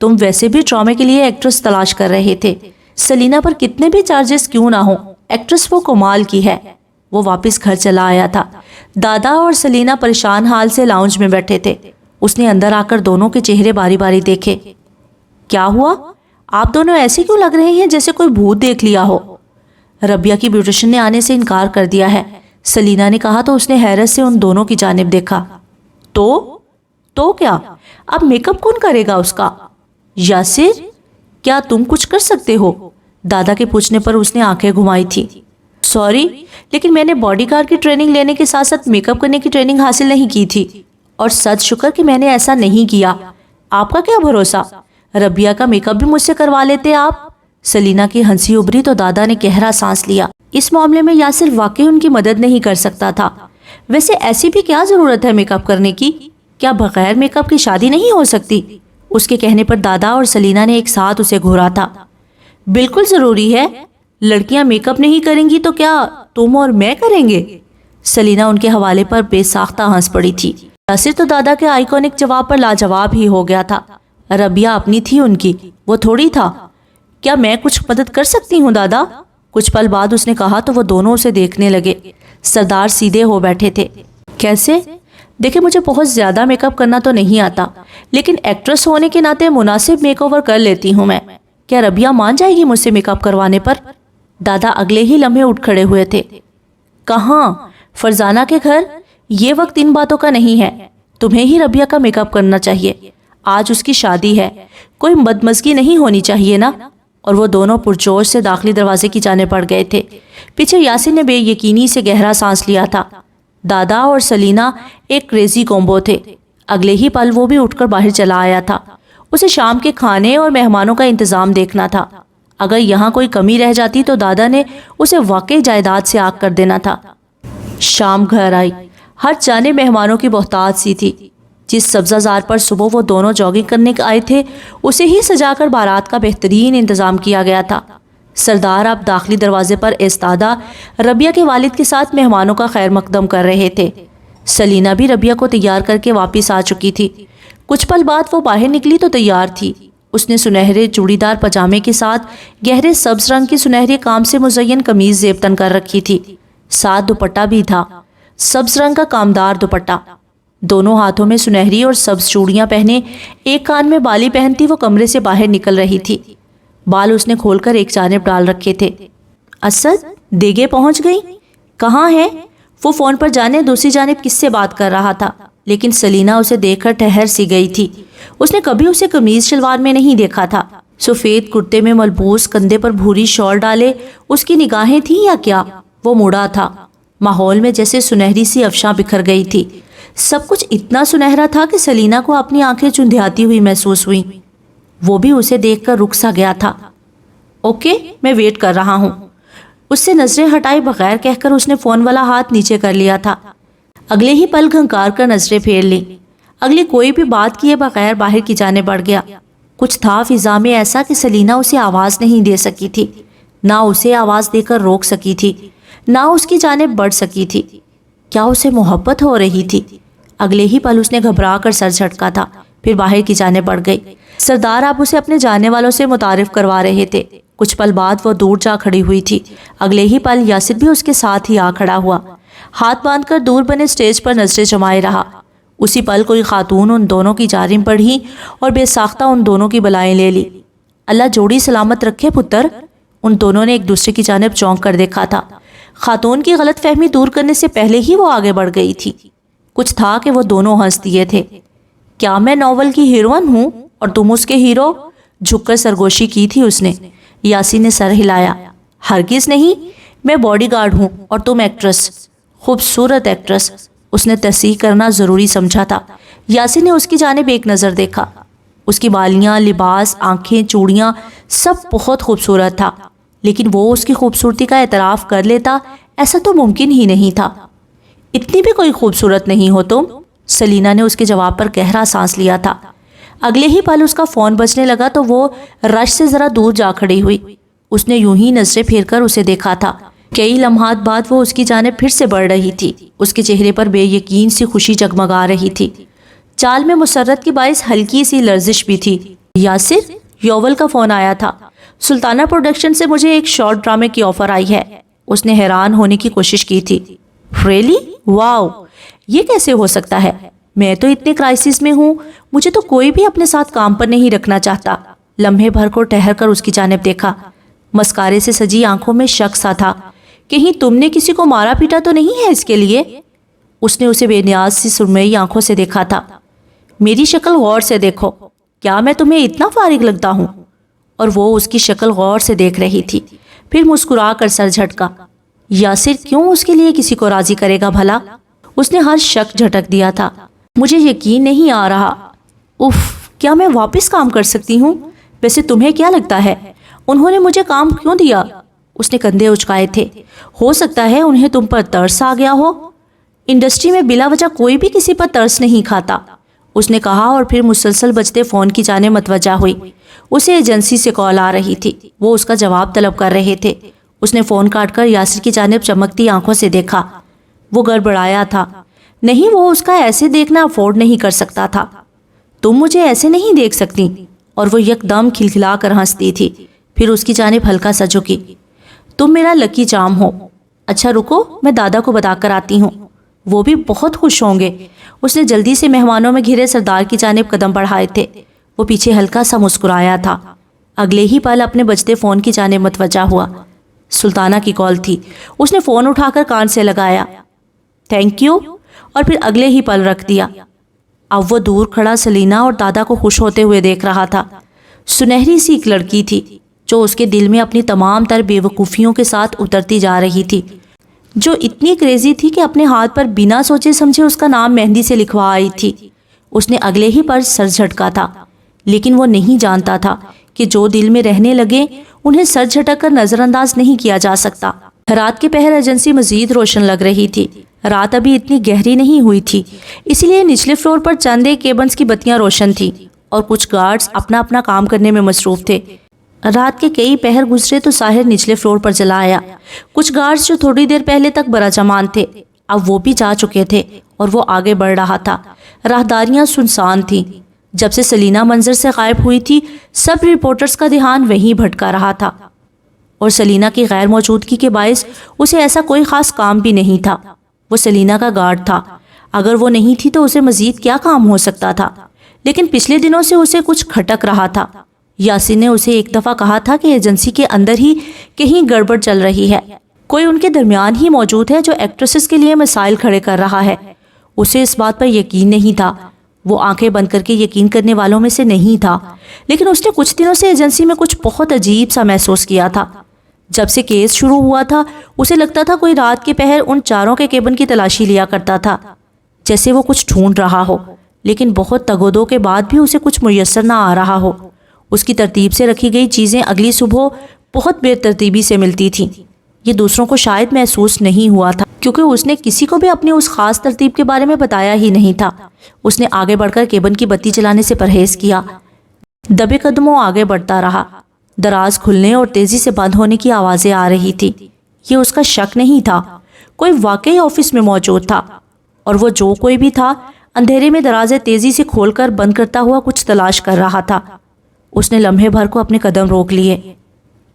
تم ویسے بھی ڈرامے کے لیے ایکٹریس تلاش کر رہے تھے، سلینا پر کتنے بھی چارجز کیوں نہ ہوں، ایکٹریس وہ کمال کی ہے۔ وہ واپس گھر چلا آیا تھا۔ دادا اور سلینا پریشان حال سے لاؤنج میں بیٹھے تھے۔ اس نے اندر آ کر دونوں کے چہرے باری باری دیکھے۔ کیا ہوا؟ آپ دونوں ایسے کیوں لگ رہے ہیں جیسے کوئی بھوت دیکھ لیا ہو؟ ربیہ کی بیوٹیشن نے آنے سے انکار کر دیا ہے، سلینا نے کہا تو اس نے حیرت سے ان دونوں کی جانب دیکھا۔ تو کیا؟ اب میک اپ کون کرے گا اس کا؟ یاسر، کیا تم کچھ کر سکتے ہو؟ دادا کے پوچھنے پر اس نے آنکھیں گھمائی تھی۔ سوری، لیکن میں نے باڈی گارڈ کی ٹریننگ لینے کے ساتھ ساتھ میک اپ کرنے کی ٹریننگ حاصل نہیں کی تھی، اور سچ شکر کہ میں نے ایسا نہیں کیا۔ آپ کا کیا بھروسہ؟ ربیہ کا میک اپ بھی مجھ سے کروا لیتے آپ۔ سلینا کی ہنسی ابری تو دادا نے گہرا سانس لیا۔ اس معاملے میں یاسر واقعی ان کی مدد نہیں کر سکتا تھا۔ ویسے ایسی بھی کیا ضرورت ہے میک اپ کرنے کی؟ کیا بغیر میک اپ کی شادی نہیں ہو سکتی؟ اس کے کہنے پر دادا اور سلینا نے ایک ساتھ اسے گھورا تھا۔ بالکل ضروری ہے، لڑکیاں میک اپ نہیں کریں گی تو کیا تم اور میں کریں گے؟ سلینا ان کے حوالے پر بے ساختہ ہنس پڑی تھی۔ یاسر تو دادا کے آئیکونک جواب پر لاجواب ہی ہو گیا تھا۔ ربیہ اپنی تھی ان کی، وہ تھوڑی تھا۔ کیا میں کچھ مدد کر سکتی ہوں دادا؟ کچھ پل بعد اس نے کہا تو وہ دونوں اسے دیکھنے لگے۔ سردار سیدھے ہو بیٹھے تھے۔ کیسے؟ دیکھیں مجھے بہت زیادہ میک اپ کرنا تو نہیں آتا، لیکن ایکٹریس ہونے کے ناطے مناسب میک اوور کر لیتی ہوں میں۔ کیا ربیہ مان جائے گی مجھ سے میک اپ کروانے پر؟ دادا اگلے ہی لمحے اٹھ کھڑے ہوئے تھے۔ کہاں؟ فرزانہ کے گھر؟ یہ وقت ان باتوں کا نہیں ہے، تمہیں ہی ربیہ کا میک اپ کرنا چاہیے۔ آج اس کی شادی ہے، کوئی بدمزگی نہیں ہونی چاہیے نا۔ اور وہ دونوں پرجوش سے داخلی دروازے کی جانب بڑھ گئے تھے۔ پیچھے یاسر نے بے یقینی سے گہرا سانس لیا تھا۔ دادا اور سلینا ایک کریزی کومبو تھے۔ اگلے ہی پل وہ بھی اٹھ کر باہر چلا آیا تھا۔ اسے شام کے کھانے اور مہمانوں کا انتظام دیکھنا تھا۔ اگر یہاں کوئی کمی رہ جاتی تو دادا نے اسے واقعی جائیداد سے آگ کر دینا تھا۔ شام گھر آئی، ہر جانب مہمانوں کی بہتات سی تھی۔ جس سبزہ زار پر صبح وہ دونوں جاگنگ کرنے آئے تھے اسے ہی سجا کر بارات کا بہترین انتظام کیا گیا تھا۔ سردار اب داخلی دروازے پر ایستادہ ربیہ کے والد کے ساتھ مہمانوں کا خیر مقدم کر رہے تھے۔ سلینا بھی ربیہ کو تیار کر کے واپس آ چکی تھی۔ کچھ پل بعد وہ باہر نکلی تو تیار تھی۔ اس نے سنہرے چوڑی دار پاجامے کے ساتھ گہرے سبز رنگ کی سنہری کام سے مزین قمیض زیبتن کر رکھی تھی۔ ساتھ دوپٹہ بھی تھا، سبز رنگ کا کامدار دوپٹہ۔ دونوں ہاتھوں میں سنہری اور سبز چوڑیاں پہنے، ایک کان میں بالی پہنتی وہ کمرے سے باہر نکل رہی تھی۔ بال اس نے کھول کر ایک جانب ڈال رکھے تھے۔ اسد، دیگے پہنچ گئی؟ کہاں ہے؟ وہ فون پر جانے دوسری جانب کس سے بات کر رہا تھا، لیکن سلینا اسے دیکھ کر ٹھہر سی گئی تھی۔ اس نے کبھی اسے قمیض شلوار میں نہیں دیکھا تھا۔ سفید کرتے میں ملبوس، کندھے پر بھوری شال ڈالے اس کی نگاہیں تھیں یا کیا؟ وہ مڑا تھا۔ ماحول میں جیسے سنہری سی افشاں بکھر گئی تھی۔ سب کچھ اتنا سنہرا تھا کہ سلینا کو اپنی آنکھیں چندھیاتی ہوئی محسوس ہوئی۔ وہ بھی اسے دیکھ کر رک سا گیا تھا۔ اوکے، میں ویٹ کر رہا ہوں۔ اس سے نظریں ہٹائے بغیر کہہ کر اس نے فون والا ہاتھ نیچے کر لیا تھا۔ اگلے ہی پل گھنکار کر نظریں پھیر لیں۔ اگلی کوئی بھی بات کیے بغیر باہر کی جانب بڑھ گیا۔ کچھ تھا فضا میں ایسا کہ سلینا اسے آواز نہیں دے سکی تھی، نہ اسے آواز دے کر روک سکی تھی، نہ اس کی جانب بڑھ سکی تھی۔ کیا اسے محبت ہو رہی تھی؟ اگلے ہی پل اس نے گھبرا کر سر جھٹکا تھا، پھر باہر کی جانب بڑھ گئی۔ سردار اب اسے اپنے جانے والوں سے متعارف کروا رہے تھے۔ کچھ پل بعد وہ دور جا کھڑی ہوئی تھی۔ اگلے ہی پل یاسر بھی اس کے ساتھ ہی آ کھڑا ہوا، ہاتھ باندھ کر دور بنے سٹیج پر نظریں جمائے رہا۔ اسی پل کوئی خاتون ان دونوں کی جانب بڑھی اور بے ساختہ ان دونوں کی بلائیں لے لی۔ اللہ جوڑی سلامت رکھے پتر۔ ان دونوں نے ایک دوسرے کی جانب چونک کر دیکھا تھا۔ خاتون کی غلط فہمی دور کرنے سے پہلے ہی وہ آگے بڑھ گئی تھی۔ کچھ تھا کہ وہ دونوں ہنس دیے تھے۔ کیا میں ناول کی ہیروئن ہوں اور تم اس کے ہیرو؟ جھک کر سرگوشی کی تھی اس نے۔ یاسر نے سر ہلایا۔ ہرگز نہیں، میں باڈی گارڈ ہوں اور تم ایکٹریس، خوبصورت ایکٹریس۔ اس نے تصحیح کرنا ضروری سمجھا تھا۔ یاسر نے اس کی جانب ایک نظر دیکھا۔ اس کی بالیاں، لباس، آنکھیں، چوڑیاں سب بہت خوبصورت تھا، لیکن وہ اس کی خوبصورتی کا اعتراف کر لیتا ایسا تو ممکن ہی نہیں تھا۔ اتنی بھی کوئی خوبصورت نہیں ہو تم، سلینا نے اس کے جواب پر گہرا سانس لیا تھا۔ اگلے ہی پل اس کا فون بجنے لگا تو وہ رش سے ذرا دور جا کھڑی ہوئی۔ اس نے یوں ہی نظریں پھیر کر اسے دیکھا تھا۔ کئی لمحات بعد وہ اس کی جانب پھر سے بڑھ رہی تھی۔ اس کے چہرے پر بے یقین سی خوشی جگمگا رہی تھی۔ چال میں مسرت کی باعث ہلکی سی لرزش بھی تھی۔ یاسر، یوول کا فون آیا تھا۔ سلطانہ پروڈکشن سے مجھے ایک شارٹ ڈرامے کی آفر آئی ہے۔ اس نے حیران ہونے کی کوشش کی تھی۔ ریلی؟ واو، یہ کیسے ہو سکتا ہے؟ میں تو اتنے کرائسس میں ہوں، مجھے تو کوئی بھی اپنے ساتھ کام پر نہیں رکھنا چاہتا۔ لمحے بھر کو ٹہر کر اس کی جانب دیکھا۔ مسکارے سے سجی آنکھوں میں شک سا تھا۔ کہیں تم نے کسی کو مارا پیٹا تو نہیں ہے اس کے لیے؟ اس نے اسے بے نیاز سی سرمئی آنکھوں سے دیکھا تھا۔ میری شکل غور سے دیکھو، کیا میں تمہیں اتنا فارغ لگتا ہوں؟ اور وہ اس کی شکل غور سے دیکھ رہی تھی، پھر مسکرا کر سر جھٹکا۔ یاسر کیوں اس کے لیے کسی کو راضی کرے گا بھلا؟ اس نے ہر شک جھٹک دیا تھا۔ مجھے یقین نہیں آ رہا۔ اف، کیا میں واپس کام کر سکتی ہوں؟ ویسے تمہیں کیا لگتا ہے انہوں نے مجھے کام کیوں دیا؟ اس نے کندھے اچکائے تھے۔ ہو سکتا ہے انہیں تم پر ترس آ گیا ہو۔ انڈسٹری میں بلا وجہ کوئی بھی کسی پر ترس نہیں کھاتا۔ اس نے کہا اور پھر مسلسل بجتے فون کی جانب متوجہ ہوئی۔ اسے ایجنسی سے کال آ رہی تھی، وہ اس کا جواب طلب کر رہے تھے۔ اس نے فون کاٹ کر یاسر کی جانب چمکتی آنکھوں سے دیکھا۔ وہ گڑبڑایا تھا۔ نہیں، وہ اس کا ایسے دیکھنا افورڈ نہیں کر سکتا تھا۔ تم مجھے ایسے نہیں دیکھ سکتی، اور وہ یک دم کھلکھلا کر ہنستی تھی، پھر اس کی جانب ہلکا سا جھکی۔ تم میرا لکی چارم ہو۔ اچھا رکو، میں دادا کو بتا کر آتی ہوں، وہ بھی بہت خوش ہوں گے۔ اس نے جلدی سے مہمانوں میں گھرے سردار کی جانب قدم بڑھائے تھے۔ وہ پیچھے ہلکا سا مسکرایا تھا۔ اگلے ہی پل اپنے بجتے فون کی جانب متوجہ ہوا۔ سلطانہ کی کال تھی۔ اس نے فون اٹھا کر کان سے لگایا، تھینک یو، اور پھر اگلے ہی پل رکھ دیا۔ اب وہ دور کھڑا سلینا اور دادا کو خوش ہوتے ہوئے دیکھ رہا تھا۔ سنہری سی ایک لڑکی تھی جو اس کے دل میں اپنی تمام تر بے وقوفیوں کے ساتھ اترتی جا رہی تھی، جو اتنی کریزی تھی کہ اپنے ہاتھ پر بنا سوچے سمجھے اس کا نام مہندی سے لکھوا آئی تھی۔ اس نے اگلے ہی پر سر جھٹکا تھا، لیکن وہ نہیں جانتا تھا کہ جو دل میں رہنے لگے انہیں سر جھٹک کر نظر انداز نہیں کیا جا سکتا۔ رات کے پہر ایجنسی مزید روشن لگ رہی تھی۔ رات ابھی اتنی گہری نہیں ہوئی تھی، اسی لیے نچلے فلور پر چند ایک کیبنز کی بتیاں روشن تھیں اور کچھ گارڈز اپنا اپنا کام کرنے میں مصروف تھے۔ رات کے کئی پہر گزرے تو ساحر نچلے فلور پر چلا آیا۔ کچھ گارڈز جو تھوڑی دیر پہلے تک براجمان تھے اب وہ بھی جا چکے تھے اور وہ آگے بڑھ رہا تھا۔ راہداریاں سنسان تھیں۔ جب سے سلینا منظر سے غائب ہوئی تھی سب رپورٹرز کا دھیان وہیں بھٹکا رہا تھا، اور سلینا کی غیر موجودگی کے باعث اسے ایسا کوئی خاص کام بھی نہیں تھا۔ وہ سلینا کا گارڈ تھا، اگر وہ نہیں تھی تو اسے مزید کیا کام ہو سکتا تھا؟ لیکن پچھلے دنوں سے اسے کچھ کھٹک رہا تھا۔ یاسر نے اسے ایک دفعہ کہا تھا کہ ایجنسی کے اندر ہی کہیں گڑبڑ چل رہی ہے، کوئی ان کے درمیان ہی موجود ہے جو ایکٹریسز کے لیے مسائل کھڑے کر رہا ہے۔ اسے اس بات پر یقین نہیں تھا، وہ آنکھیں بند کر کے یقین کرنے والوں میں سے نہیں تھا، لیکن اس نے کچھ دنوں سے ایجنسی میں کچھ بہت عجیب سا محسوس کیا تھا۔ جب سے کیس شروع ہوا تھا اسے لگتا تھا کوئی رات کے پہر ان چاروں کے کیبن کی تلاشی لیا کرتا تھا، جیسے وہ کچھ ڈھونڈ رہا ہو، لیکن بہت تگودو کے بعد بھی اسے کچھ میسر نہ آ رہا ہو۔ اس کی ترتیب سے رکھی گئی چیزیں اگلی صبح بہت بے ترتیبی سے ملتی تھیں۔ یہ دوسروں کو شاید محسوس نہیں ہوا تھا کیونکہ اس نے کسی کو بھی اپنی اس خاص ترتیب کے بارے میں بتایا ہی نہیں تھا۔ اس نے آگے بڑھ کر کیبن کی بتی چلانے سے پرہیز کیا، دبے قدموں آگے بڑھتا رہا۔ دراز کھلنے اور تیزی سے بند ہونے کی آوازیں آ رہی تھی۔ یہ اس کا شک نہیں تھا، کوئی واقعی آفس میں موجود تھا، اور وہ جو کوئی بھی تھا اندھیرے میں درازیں تیزی سے کھول کر بند کرتا ہوا کچھ تلاش کر رہا تھا۔ اس نے لمحے بھر کو اپنے قدم روک لیے۔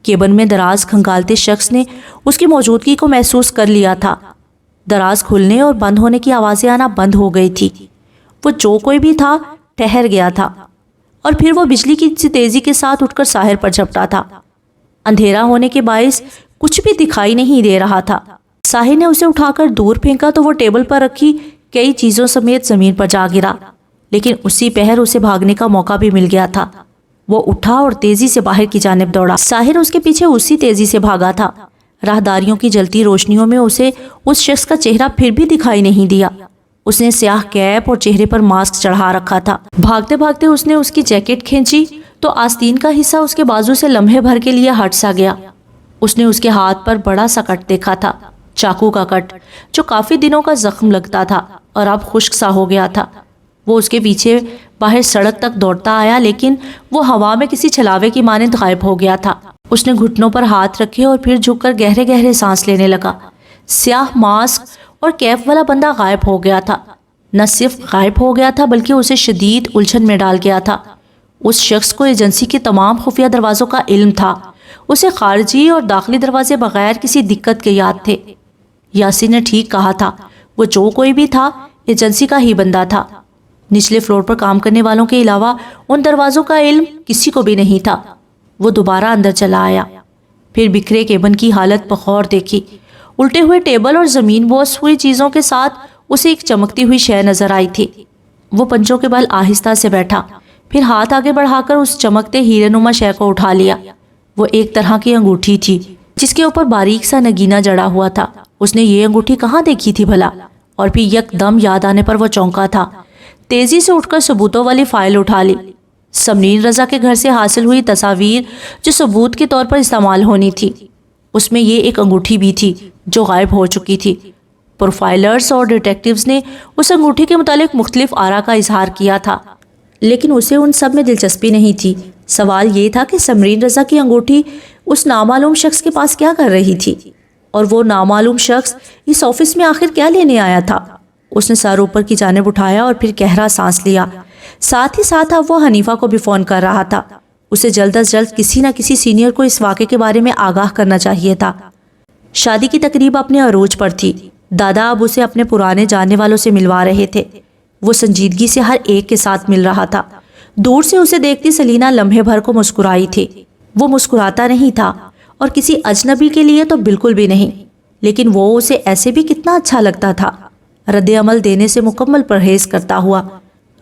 کیبن میں دراز کھنگالتے شخص نے اس کی موجودگی کو محسوس کر لیا تھا۔ دراز کھلنے اور بند ہونے کی آوازیں آنا بند ہو گئی تھی۔ وہ جو کوئی بھی تھا ٹھہر گیا تھا، اور پھر وہ بجلی کی تیزی کے ساتھ اٹھ کر ساحر پر جھپٹا تھا۔ اندھیرا ہونے کے باعث کچھ بھی دکھائی نہیں دے رہا تھا۔ ساحر نے اسے اٹھا کر دور پھینکا تو وہ ٹیبل پر رکھی کئی چیزوں سمیت زمین پر جا گرا، لیکن اسی پہر اسے بھاگنے کا موقع بھی مل گیا تھا۔ وہ اٹھا اور تیزی سے باہر کی جانب دوڑا۔ ساحر اس کے پیچھے اسی تیزی سے بھاگا تھا۔ راہداریوں کی جلتی روشنیوں میں اسے اس شخص کا چہرہ پھر بھی دکھائی نہیں دیا۔ اس نے سیاہ کیپ اور چہرے پر ماسک چڑھا رکھا تھا۔ بھاگتے بھاگتے اس نے اس کی جیکٹ کھینچی تو آستین کا حصہ اس کے بازو سے لمحے بھر کے لیے ہٹ سا گیا۔ اس نے اس کے ہاتھ پر بڑا سا کٹ دیکھا تھا، چاقو کا کٹ جو کافی دنوں کا زخم لگتا تھا اور اب خشک سا ہو گیا تھا۔ وہ اس کے پیچھے باہر سڑک تک دوڑتا آیا، لیکن وہ ہوا میں کسی چھلاوے کی مانند غائب ہو گیا تھا۔ اس نے گھٹنوں پر ہاتھ رکھے اور پھر جھک کر گہرے گہرے سانس لینے لگا۔ سیاہ ماسک اور کیپ والا بندہ غائب ہو گیا تھا۔ نہ صرف غائب ہو گیا تھا بلکہ اسے شدید الجھن میں ڈال گیا تھا۔ اس شخص کو ایجنسی کے تمام خفیہ دروازوں کا علم تھا۔ اسے خارجی اور داخلی دروازے بغیر کسی دقت کے یاد تھے۔ یاسر نے ٹھیک کہا تھا، وہ جو کوئی بھی تھا ایجنسی کا ہی بندہ تھا۔ نچلے فلور پر کام کرنے والوں کے علاوہ ان دروازوں کا علم کسی کو بھی نہیں تھا۔ وہ دوبارہ اندر چلا آیا، پھر بکھرے کیبن کی حالت بخور دیکھی۔ الٹے ہوئے ٹیبل اور زمین بوس ہوئی چیزوں کے ساتھ اسے ایک چمکتی ہوئی شے نظر آئی تھی۔ وہ پنجوں کے بل آہستہ سے بیٹھا، پھر ہاتھ آگے بڑھا کر اس چمکتے ہیرے نما شے کو اٹھا لیا۔ وہ ایک طرح کی انگوٹھی تھی جس کے اوپر باریک سا نگینہ جڑا ہوا تھا۔ اس نے یہ انگوٹھی کہاں دیکھی تھی بھلا؟ اور پھر یک دم یاد آنے پر وہ چونکا تھا۔ تیزی سے اٹھ کر ثبوتوں والی فائل اٹھا لی۔ سمرین رضا کے گھر سے حاصل ہوئی تصاویر جو ثبوت کے طور پر استعمال ہونی تھی، اس میں یہ ایک انگوٹھی بھی تھی جو غائب ہو چکی تھی۔ پروفائلرز اور ڈیٹیکٹیوز نے اس انگوٹھی کے متعلق مختلف آراء کا اظہار کیا تھا، لیکن اسے ان سب میں دلچسپی نہیں تھی۔ سوال یہ تھا کہ سمرین رضا کی انگوٹھی اس نامعلوم شخص کے پاس کیا کر رہی تھی، اور وہ نامعلوم شخص اس آفس میں آخر کیا لینے آیا تھا۔ اس نے سر اوپر کی جانب اٹھایا اور پھر گہرا سانس لیا۔ ساتھ ہی ساتھ اب وہ حنیفہ کو بھی فون کر رہا تھا۔ اسے جلد از جلد کسی نہ کسی سینئر کو اس واقعے کے بارے میں آگاہ کرنا چاہیے تھا۔ شادی کی تقریب اپنے عروج پر تھی۔ دادا اب اسے اپنے پرانے جاننے والوں سے ملوا رہے تھے۔ وہ سنجیدگی سے ہر ایک کے ساتھ مل رہا تھا۔ دور سے اسے دیکھتی سلینا لمحے بھر کو مسکرائی تھی۔ وہ مسکراتا نہیں تھا، اور کسی اجنبی کے لیے تو بالکل بھی نہیں، لیکن وہ اسے ایسے بھی کتنا اچھا لگتا تھا۔ رد عمل دینے سے مکمل پرہیز کرتا ہوا،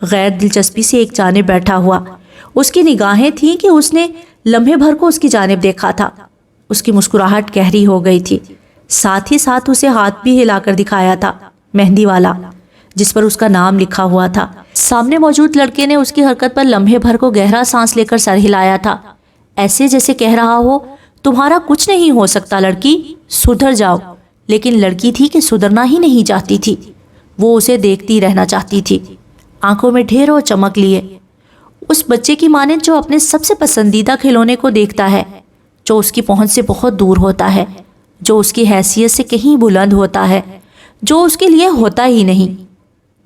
غیر دلچسپی سے ایک جانب بیٹھا ہوا۔ اس کی نگاہیں تھیں کہ اس نے لمحے بھر کو اس کی جانب دیکھا تھا۔ اس کی مسکراہٹ گہری ہو گئی تھی۔ ساتھ ہی ساتھ اسے ہاتھ بھی ہلا کر دکھایا تھا، مہندی والا، جس پر اس کا نام لکھا ہوا تھا۔ سامنے موجود لڑکے نے اس کی حرکت پر لمحے بھر کو گہرا سانس لے کر سر ہلایا تھا، ایسے جیسے کہہ رہا ہو تمہارا کچھ نہیں ہو سکتا لڑکی، سدھر جاؤ۔ لیکن لڑکی تھی کہ سدھرنا ہی نہیں چاہتی تھی۔ وہ اسے دیکھتی رہنا چاہتی تھی، آنکھوں میں ڈھیروں چمک لیے، اس بچے کی مانند جو اپنے سب سے پسندیدہ کھلونے کو دیکھتا ہے، جو اس کی پہنچ سے بہت دور ہوتا ہے، جو اس کی حیثیت سے کہیں بلند ہوتا ہے، جو اس کے لیے ہوتا ہی نہیں۔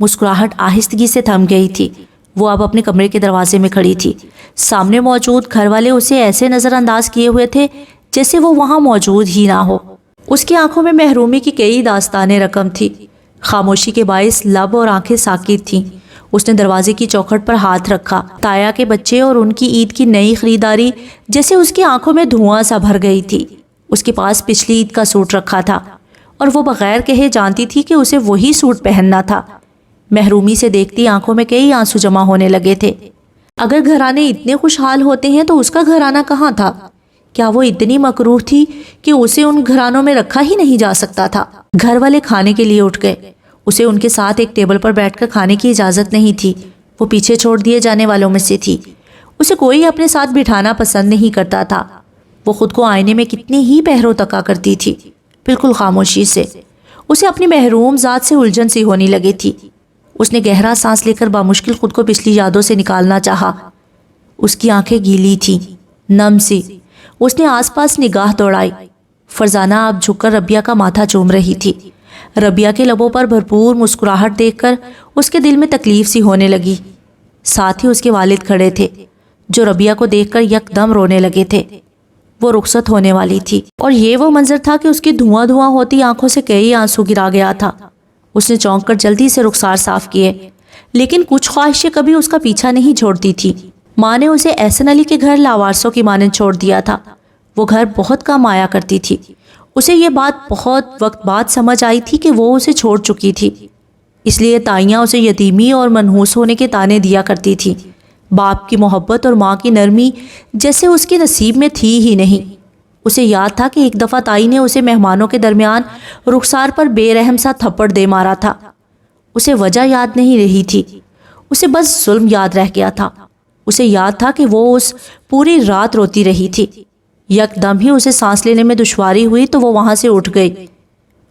مسکراہٹ آہستگی سے تھم گئی تھی۔ وہ اب اپنے کمرے کے دروازے میں کھڑی تھی۔ سامنے موجود گھر والے اسے ایسے نظر انداز کیے ہوئے تھے جیسے وہ وہاں موجود ہی نہ ہو۔ اس کی آنکھوں میں محرومی کی کئی داستانیں رقم تھی۔ خاموشی کے باعث لب اور آنکھیں ساکت تھیں۔ اس نے دروازے کی چوکھٹ پر ہاتھ رکھا۔ تایا کے بچے اور ان کی عید کی نئی خریداری جیسے اس کی آنکھوں میں دھواں سا بھر گئی تھی۔ اس کے پاس پچھلی عید کا سوٹ رکھا تھا، اور وہ بغیر کہے جانتی تھی کہ اسے وہی سوٹ پہننا تھا۔ محرومی سے دیکھتی آنکھوں میں کئی آنسو جمع ہونے لگے تھے۔ اگر گھرانے اتنے خوشحال ہوتے ہیں تو اس کا گھرانہ کہاں تھا؟ کیا وہ اتنی مکروہ تھی کہ اسے ان گھرانوں میں رکھا ہی نہیں جا سکتا تھا؟ گھر والے کھانے کے لیے اٹھ گئے۔ اسے ان کے ساتھ ایک ٹیبل پر بیٹھ کر کھانے کی اجازت نہیں تھی۔ وہ پیچھے چھوڑ دیے جانے والوں میں سے تھی۔ اسے کوئی اپنے ساتھ بٹھانا پسند نہیں کرتا تھا۔ وہ خود کو آئینے میں کتنی ہی پہرو تکا کرتی تھی، بالکل خاموشی سے۔ اسے اپنی محروم ذات سے الجھن سی ہونے لگی تھی۔ اس نے گہرا سانس لے کر بامشکل خود کو پچھلی یادوں سے نکالنا چاہا۔ اس کی آنکھیں گیلی تھیں، نم سی۔ اس نے آس پاس نگاہ دوڑائی۔ فرزانہ اب جھک کر ربیہ کا ماتھا چوم رہی تھی۔ ربیہ کے لبوں پر بھرپور مسکراہٹ دیکھ کر اس کے دل میں تکلیف سی ہونے لگی۔ ساتھ ہی اس کے والد کھڑے تھے، جو ربیہ کو دیکھ کر یکدم رونے لگے تھے۔ وہ رخصت ہونے والی تھی، اور یہ وہ منظر تھا کہ اس کی دھواں دھواں ہوتی آنکھوں سے کئی آنسو گرا گیا تھا۔ اس نے چونک کر جلدی سے رخسار صاف کیے، لیکن کچھ خواہشیں کبھی اس کا پیچھا نہیں چھوڑتی تھی۔ ماں نے اسے احسن علی کے گھر لاوارسوں کی مانند چھوڑ دیا تھا۔ وہ گھر بہت کم آیا کرتی تھی۔ اسے یہ بات بہت وقت بعد سمجھ آئی تھی کہ وہ اسے چھوڑ چکی تھی، اس لیے تائیاں اسے یتیمی اور منحوس ہونے کے طعنے دیا کرتی تھی۔ باپ کی محبت اور ماں کی نرمی جیسے اس کے نصیب میں تھی ہی نہیں۔ اسے یاد تھا کہ ایک دفعہ تائی نے اسے مہمانوں کے درمیان رخسار پر بے رحم سا تھپڑ دے مارا تھا۔ اسے وجہ یاد نہیں رہی تھی، اسے بس ظلم یاد رہ گیا تھا۔ اسے یاد تھا کہ وہ اس پوری رات روتی رہی تھی۔ یک دم ہی اسے سانس لینے میں دشواری ہوئی تو وہ وہاں سے اٹھ گئی۔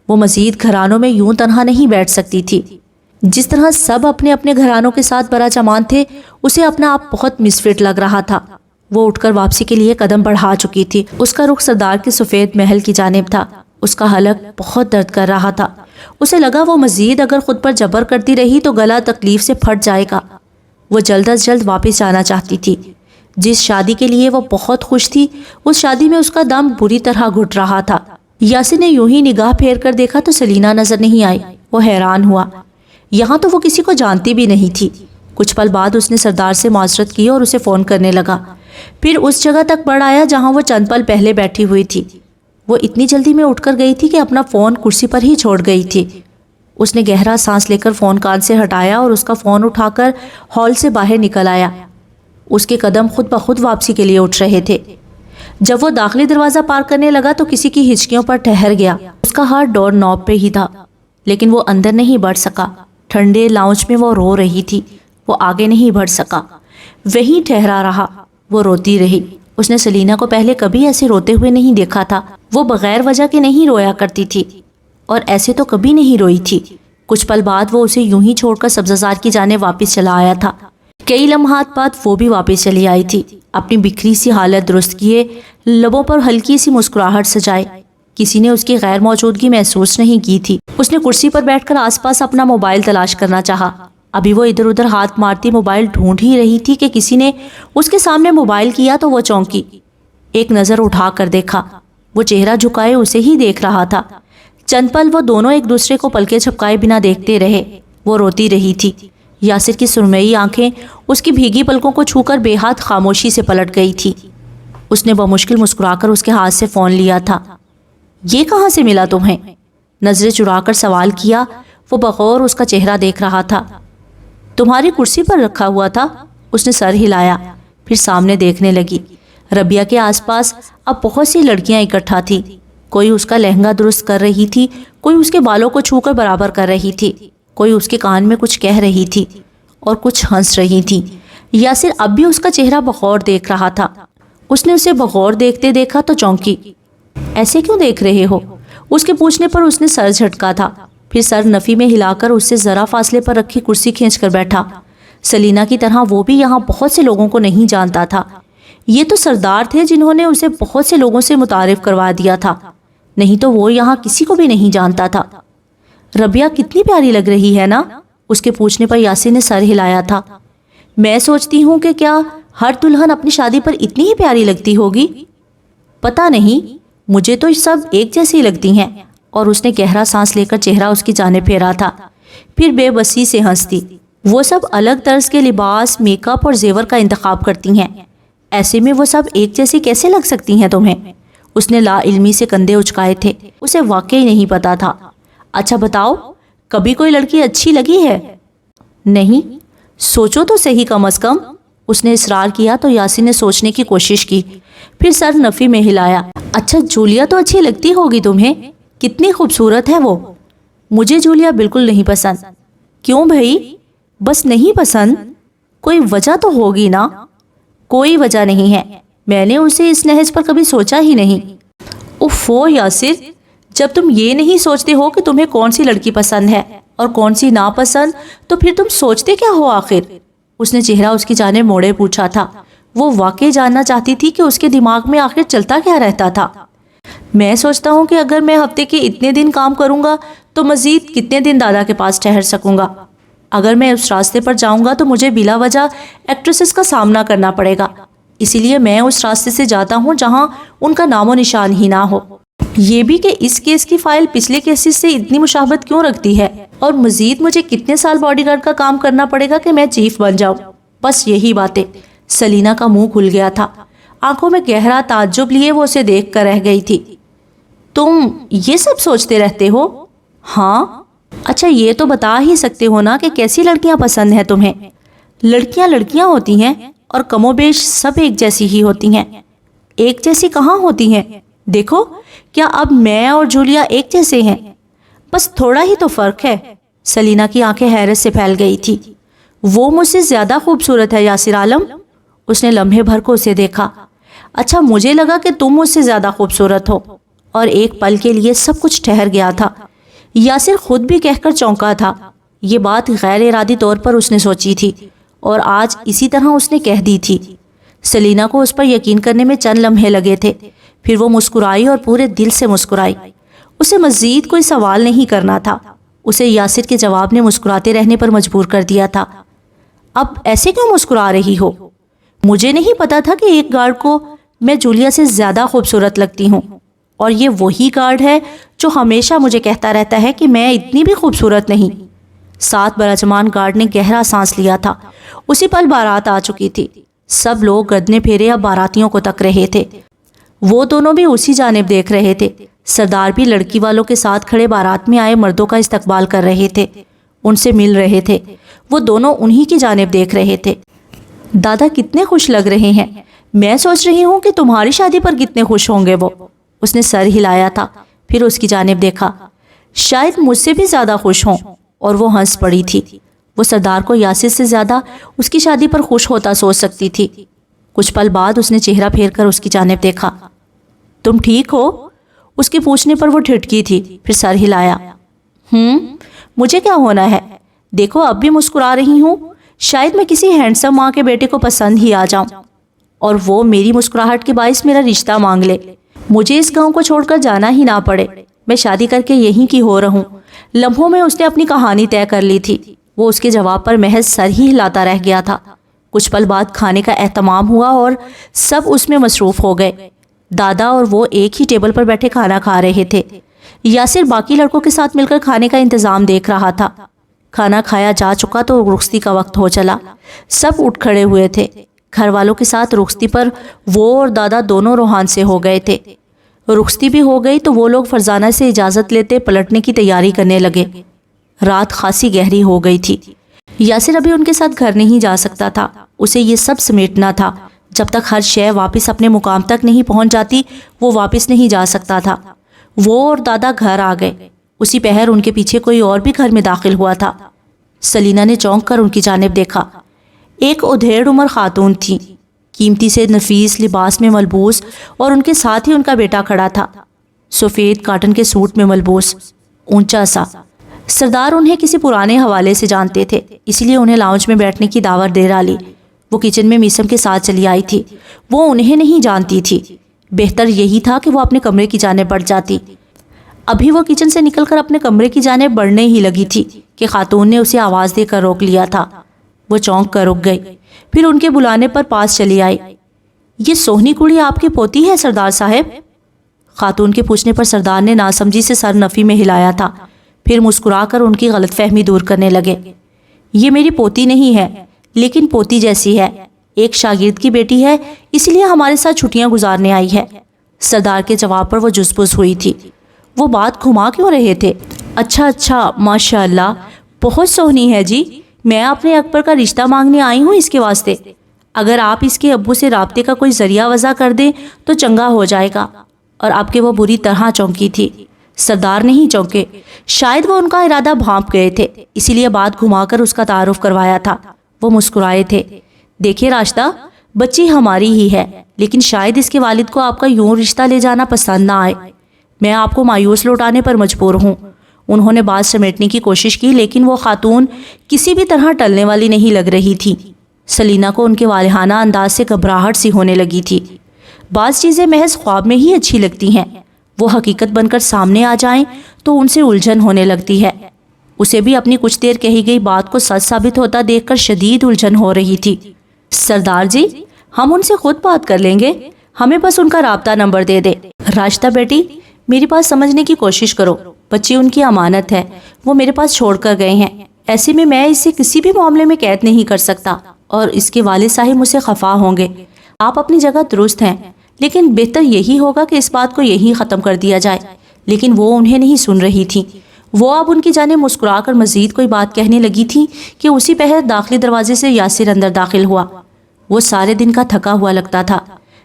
وہ مزید گھرانوں میں یوں تنہا نہیں بیٹھ سکتی تھی۔ جس طرح سب اپنے اپنے گھرانوں کے ساتھ برا جمان تھے، اسے اپنا آپ بہت مسفٹ لگ رہا تھا۔ وہ اٹھ کر واپسی کے لیے قدم بڑھا چکی تھی۔ اس کا رخ سردار کے سفید محل کی جانب تھا۔ اس کا حلق بہت درد کر رہا تھا۔ اسے لگا وہ مزید اگر خود پر جبر کرتی رہی تو گلا تکلیف سے پھٹ جائے گا۔ وہ جلد از جلد واپس جانا چاہتی تھی۔ جس شادی کے لیے وہ بہت خوش تھی، اس شادی میں اس کا دم بری طرح گھٹ رہا تھا۔ یاسر نے یوں ہی نگاہ پھیر کر دیکھا تو سلینا نظر نہیں آئی۔ وہ حیران ہوا، یہاں تو وہ کسی کو جانتی بھی نہیں تھی۔ کچھ پل بعد اس نے سردار سے معذرت کی اور اسے فون کرنے لگا۔ پھر اس جگہ تک بڑھ آیا جہاں وہ چند پل پہلے بیٹھی ہوئی تھی۔ وہ اتنی جلدی میں اٹھ کر گئی تھی کہ اپنا فون کرسی پر ہی چھوڑ گئی تھی۔ اس نے گہرا سانس لے کر فون کان سے ہٹایا اور اس کا فون اٹھا کر ہال سے باہر نکل آیا۔ اس کے قدم خود بخود واپسی کے لیے اٹھ رہے تھے۔ جب وہ داخلی دروازہ پار کرنے لگا تو کسی کی ہچکیوں پر ٹھہر گیا۔ اس کا ہاتھ ڈور نوب پہ ہی تھا، لیکن وہ اندر نہیں بڑھ سکا۔ ٹھنڈے لاؤنج میں وہ رو رہی تھی۔ وہ آگے نہیں بڑھ سکا، وہیں ٹھہرا رہا۔ وہ روتی رہی۔ اس نے سلینا کو پہلے کبھی ایسے روتے ہوئے نہیں دیکھا تھا۔ وہ بغیر وجہ کے نہیں رویا کرتی تھی۔ اور ایسے تو کبھی نہیں روئی تھی۔ کچھ پل بعد وہ اسے یوں ہی چھوڑ کر سبززار کی جانب واپس چلا آیا تھا۔ کئی لمحات بعد وہ بھی واپس چلی آئی تھی، اپنی بکھری سی حالت درست کیے، لبوں پر ہلکی سی مسکراہٹ سجائے۔ کسی نے اس کی غیر موجودگی محسوس نہیں کی تھی۔ اس نے کرسی پر بیٹھ کر آس پاس اپنا موبائل تلاش کرنا چاہا۔ ابھی وہ ادھر ادھر ہاتھ مارتی موبائل ڈھونڈ ہی رہی تھی کہ کسی نے اس کے سامنے موبائل کیا تو وہ چونکی۔ ایک نظر اٹھا کر دیکھا، وہ چہرہ جھکائے اسے ہی دیکھ رہا تھا۔ چند پل وہ دونوں ایک دوسرے کو پلکیں جھپکائے بنا دیکھتے رہے۔ وہ روتی رہی تھی۔ یاسر کی سرمئی آنکھیں اس کی بھیگی پلکوں کو چھو کر بے حد خاموشی سے پلٹ گئی تھی۔ اس نے بمشکل مسکرا کر اس کے ہاتھ سے فون لیا تھا۔ یہ کہاں سے ملا تمہیں؟ نظریں چرا کر سوال کیا۔ وہ بغور اس کا چہرہ دیکھ رہا تھا۔ تمہاری کرسی پر رکھا ہوا تھا۔ اس نے سر ہلایا، پھر سامنے دیکھنے لگی۔ ربیہ کے آس پاس اب بہت سی لڑکیاں اکٹھا تھی۔ کوئی اس کا لہنگا درست کر رہی تھی، کوئی اس کے بالوں کو چھو کر برابر کر رہی تھی، کوئی اس کے کان میں کچھ کہہ رہی تھی اور کچھ ہنس رہی تھی۔ یاسر اب بھی اس کا چہرہ بغور دیکھ رہا تھا۔ اس نے اسے بغور دیکھتے دیکھا تو چونکی۔ ایسے کیوں دیکھ رہے ہو؟ اس کے پوچھنے پر اس نے سر جھٹکا تھا، پھر سر نفی میں ہلا کر اس سے ذرا فاصلے پر رکھی کرسی کھینچ کر بیٹھا۔ سلینا کی طرح وہ بھی یہاں بہت سے لوگوں کو نہیں جانتا تھا۔ یہ تو سردار تھے جنہوں نے اسے بہت سے لوگوں سے متعارف کروا دیا تھا، نہیں تو وہ یہاں کسی کو بھی نہیں جانتا تھا۔ ربیہ کتنی پیاری لگ رہی ہے نا؟ اس کے پوچھنے پر یاسر نے سر ہلایا تھا۔ میں سوچتی ہوں کہ کیا ہر دلہن اپنی شادی پر اتنی ہی پیاری لگتی ہوگی؟ پتہ نہیں، مجھے تو سب ایک جیسی لگتی ہیں۔ اور اس نے گہرا سانس لے کر چہرہ اس کی جانب پھیرا تھا، پھر بے بسی سے ہنستی۔ وہ سب الگ طرز کے لباس، میک اپ اور زیور کا انتخاب کرتی ہیں، ایسے میں وہ سب ایک جیسی کیسے لگ سکتی ہیں تمہیں؟ اس نے لا علمی سے کندھے اچکائے تھے، اسے واقعی نہیں پتا تھا۔ اچھا بتاؤ، کبھی کوئی لڑکی اچھی لگی ہے؟ نہیں، سوچو تو صحیح کم از کم۔ اس نے اصرار کیا تو یاسر نے سوچنے کی کوشش کی، پھر سر نفی میں ہلایا۔ اچھا جولیا تو اچھی لگتی ہوگی تمہیں، کتنی خوبصورت ہے وہ۔ مجھے جولیا بالکل نہیں پسند۔ کیوں بھائی؟ بس نہیں پسند؟ کوئی وجہ تو ہوگی نا؟ کوئی وجہ نہیں ہے، میں نے اسے اس نہج پر کبھی سوچا ہی نہیں۔ اوفو یاسر، جب تم یہ نہیں سوچتے ہو کہ تمہیں کون سی لڑکی پسند ہے اور کون سی ناپسند، تو پھر تم سوچتے کیا ہو آخر؟ اس نے چہرہ اس کی جانب موڑے پوچھا تھا۔ وہ واقعی جاننا چاہتی تھی کہ اس کے دماغ میں آخر چلتا کیا رہتا تھا۔ میں سوچتا ہوں کہ اگر میں ہفتے کے اتنے دن کام کروں گا تو مزید کتنے دن دادا کے پاس ٹھہر سکوں گا۔ اگر میں اس راستے پر جاؤں گا تو مجھے بلا وجہ ایکٹریسز کا سامنا کرنا پڑے گا، اسی لیے میں اس راستے سے جاتا ہوں جہاں ان کا نام و نشان ہی نہ ہو۔ یہ بھی کہ اس کیس کی فائل پچھلے کیسز سے اتنی مشابہت کیوں رکھتی ہے، اور مزید مجھے کتنے سال باڈی گارڈ کا کام کرنا پڑے گا کہ میں چیف بن جاؤں۔ بس یہی باتیں۔ سلینا کا منہ کھل گیا تھا، آنکھوں میں گہرا تعجب لیے وہ اسے دیکھ کر رہ گئی تھی۔ تم یہ سب سوچتے رہتے ہو؟ ہاں۔ اچھا یہ تو بتا ہی سکتے ہو نا کہ کیسی لڑکیاں پسند ہیں تمہیں؟ لڑکیاں لڑکیاں ہوتی ہیں اور کم و بیش سب ایک جیسی ہی ہوتی ہیں۔ ایک جیسی کہاں ہوتی ہیں؟ دیکھو، کیا اب میں اور جولیا ایک جیسے ہیں؟ بس تھوڑا ہی تو فرق ہے۔ سلینا کی آنکھیں حیرت سے پھیل گئی تھی۔ وہ مجھ سے زیادہ خوبصورت ہے یاسر عالم۔ اس نے لمحے بھر کو اسے دیکھا۔ اچھا مجھے لگا کہ تم مجھ سے زیادہ خوبصورت ہو، اور ایک پل کے لیے سب کچھ ٹھہر گیا تھا۔ یاسر خود بھی کہہ کر چونکا تھا۔ یہ بات غیر ارادی طور پر اس نے سوچی تھی اور آج اسی طرح اس نے کہہ دی تھی۔ سلینا کو اس پر یقین کرنے میں چند لمحے لگے تھے، پھر وہ مسکرائی اور پورے دل سے مسکرائی۔ اسے مزید کوئی سوال نہیں کرنا تھا، اسے یاسر کے جواب نے مسکراتے رہنے پر مجبور کر دیا تھا۔ اب ایسے کیوں مسکرا رہی ہو؟ مجھے نہیں پتا تھا کہ ایک گارڈ کو میں جولیا سے زیادہ خوبصورت لگتی ہوں، اور یہ وہی گارڈ ہے جو ہمیشہ مجھے کہتا رہتا ہے کہ میں اتنی بھی خوبصورت نہیں۔ ساتھ براجمان گارڈ نے گہرا سانس لیا تھا۔ اسی پل بارات آ چکی تھی۔ سب لوگ گردنے پھیرے اب باراتیوں کو تک رہے تھے۔ وہ دونوں بھی اسی جانب دیکھ رہے تھے۔ سردار بھی لڑکی والوں کے ساتھ کھڑے بارات میں آئے مردوں کا استقبال کر رہے تھے، ان سے مل رہے تھے۔ وہ دونوں انہی کی جانب دیکھ رہے تھے۔ دادا کتنے خوش لگ رہے ہیں، میں سوچ رہی ہوں کہ تمہاری شادی پر کتنے خوش ہوں گے وہ۔ اس نے سر ہلایا تھا، پھر اس کی جانب دیکھا۔ شاید مجھ سے بھی زیادہ خوش ہوں، اور وہ ہنس پڑی تھی۔ وہ سردار کو یاسر سے زیادہ اس کی شادی پر خوش ہوتا سوچ سکتی تھی۔ کچھ پل بعد اس نے چہرہ پھیر کر اس کی جانب دیکھا۔ تم ٹھیک ہو؟ اس کے پوچھنے پر وہ ٹھٹکی تھی، پھر سر ہلایا۔ مجھے کیا ہونا ہے؟ دیکھو اب بھی مسکرا رہی ہوں۔ شاید میں کسی ہینڈسم ماں کے بیٹے کو پسند ہی آ جاؤں اور وہ میری مسکراہٹ کے باعث میرا رشتہ مانگ لے، مجھے اس گاؤں کو چھوڑ کر جانا ہی نہ پڑے، میں شادی کر کے یہیں کی ہو رہوں۔ لمحوں میں اس نے اپنی کہانی طے کر لی تھی۔ وہ اس کے جواب پر محض سر ہی ہلاتا رہ گیا تھا۔ کچھ پل بعد کھانے کا اہتمام ہوا اور سب اس میں مصروف ہو گئے۔ دادا اور وہ ایک ہی ٹیبل پر بیٹھے کھانا کھا رہے تھے۔ یاسر باقی لڑکوں کے ساتھ مل کر کھانے کا انتظام دیکھ رہا تھا۔ کھانا کھایا جا چکا تو رخصتی کا وقت ہو چلا۔ سب اٹھ کھڑے ہوئے تھے۔ گھر والوں کے ساتھ رخصتی پر وہ اور دادا دونوں روحان سے ہو گئے تھے۔ رخصتی بھی ہو گئی تو وہ لوگ فرزانہ سے اجازت لیتے پلٹنے کی تیاری کرنے لگے۔ رات خاصی گہری ہو گئی تھی۔ یاسر ابھی ان کے ساتھ گھر نہیں جا سکتا تھا، اسے یہ سب سمیٹنا تھا۔ جب تک ہر شے واپس اپنے مقام تک نہیں پہنچ جاتی وہ واپس نہیں جا سکتا تھا۔ وہ اور دادا گھر آ گئے۔ اسی پہر ان کے پیچھے کوئی اور بھی گھر میں داخل ہوا تھا۔ سلینا نے چونک کر ان کی جانب دیکھا۔ ایک ادھیڑ عمر خاتون تھی، قیمتی سے نفیس لباس میں ملبوس، اور ان کے ساتھ ہی ان کا بیٹا کھڑا تھا، سفید کاٹن کے سوٹ میں ملبوس، اونچا سا۔ سردار انہیں کسی پرانے حوالے سے جانتے تھے، اس لیے انہیں لاؤنج میں بیٹھنے کی دعوت دے ڈالی۔ وہ کچن میں میسم کے ساتھ چلی آئی تھی۔ وہ انہیں نہیں جانتی تھی، بہتر یہی تھا کہ وہ اپنے کمرے کی جانب بڑھ جاتی۔ ابھی وہ کچن سے نکل کر اپنے کمرے کی جانب بڑھنے ہی لگی تھی کہ خاتون نے اسے آواز دے کر روک لیا تھا۔ وہ چونک کر رک گئی، پھر ان کے بلانے پر پاس چلی آئی۔ یہ سوہنی کڑی آپ کی پوتی ہے سردار صاحب؟ خاتون کے پوچھنے پر سردار نے ناسمجھی سے سر نفی میں ہلایا تھا، پھر مسکرا کر ان کی غلط فہمی دور کرنے لگے۔ یہ میری پوتی نہیں ہے، لیکن پوتی جیسی ہے، ایک شاگرد کی بیٹی ہے، اس لیے ہمارے ساتھ چھٹیاں گزارنے آئی ہے۔ سردار کے جواب پر وہ جزبز ہوئی تھی۔ وہ بات گھما کیوں رہے تھے؟ اچھا ماشاء اللہ، بہت سونی ہے جی، میں اپنے اکبر کا رشتہ مانگنے آئی ہوں اس کے واسطے۔ اگر آپ اس کے ابو سے رابطے کا کوئی ذریعہ وضع کر دیں تو چنگا ہو جائے گا۔ اور اب کہ وہ بری طرح چونکی تھی۔ سردار نہیں چونکے، شاید وہ ان کا ارادہ بھانپ گئے تھے، اسی لیے بات گھما کر اس کا تعارف کروایا تھا۔ وہ مسکرائے تھے۔ دیکھیے راشدہ، بچی ہماری ہی ہے، لیکن شاید اس کے والد کو آپ کا یوں رشتہ لے جانا پسند نہ آئے۔ میں آپ کو مایوس لوٹانے پر مجبور ہوں۔ انہوں نے بات سمیٹنے کی کوشش کی، لیکن وہ خاتون کسی بھی طرح ٹلنے والی نہیں لگ رہی تھی۔ سلینا کو ان کے والہانہ انداز سے گھبراہٹ سی ہونے لگی تھی۔ بعض چیزیں محض خواب میں ہی اچھی لگتی ہیں، وہ حقیقت بن کر سامنے آ جائیں تو ان سے الجھن ہونے لگتی ہے۔ اسے بھی اپنی کچھ دیر کہی گئی بات کو سچ ثابت ہوتا دیکھ کر شدید الجھن ہو رہی تھی۔ سردار جی، ہم ان سے خود بات کر لیں گے، ہمیں بس ان کا رابطہ نمبر دے دے۔ راشدہ بیٹی، میری بات سمجھنے کی کوشش کرو، بچی ان کی امانت ہے، وہ میرے پاس چھوڑ کر گئے ہیں، ایسے میں اسے کسی بھی معاملے میں قید نہیں کر سکتا، اور اس کے والد صاحب مجھ سے خفا ہوں گے۔ آپ اپنی جگہ درست ہیں، لیکن بہتر یہی ہوگا کہ اس بات کو یہی ختم کر دیا جائے۔ لیکن وہ انہیں نہیں سن رہی تھی۔ وہ اب ان کی جانب مسکرا کر مزید کوئی بات کہنے لگی تھی کہ اسی پہر داخلی دروازے سے یاسر اندر داخل ہوا۔ وہ سارے دن کا تھکا ہوا لگتا تھا۔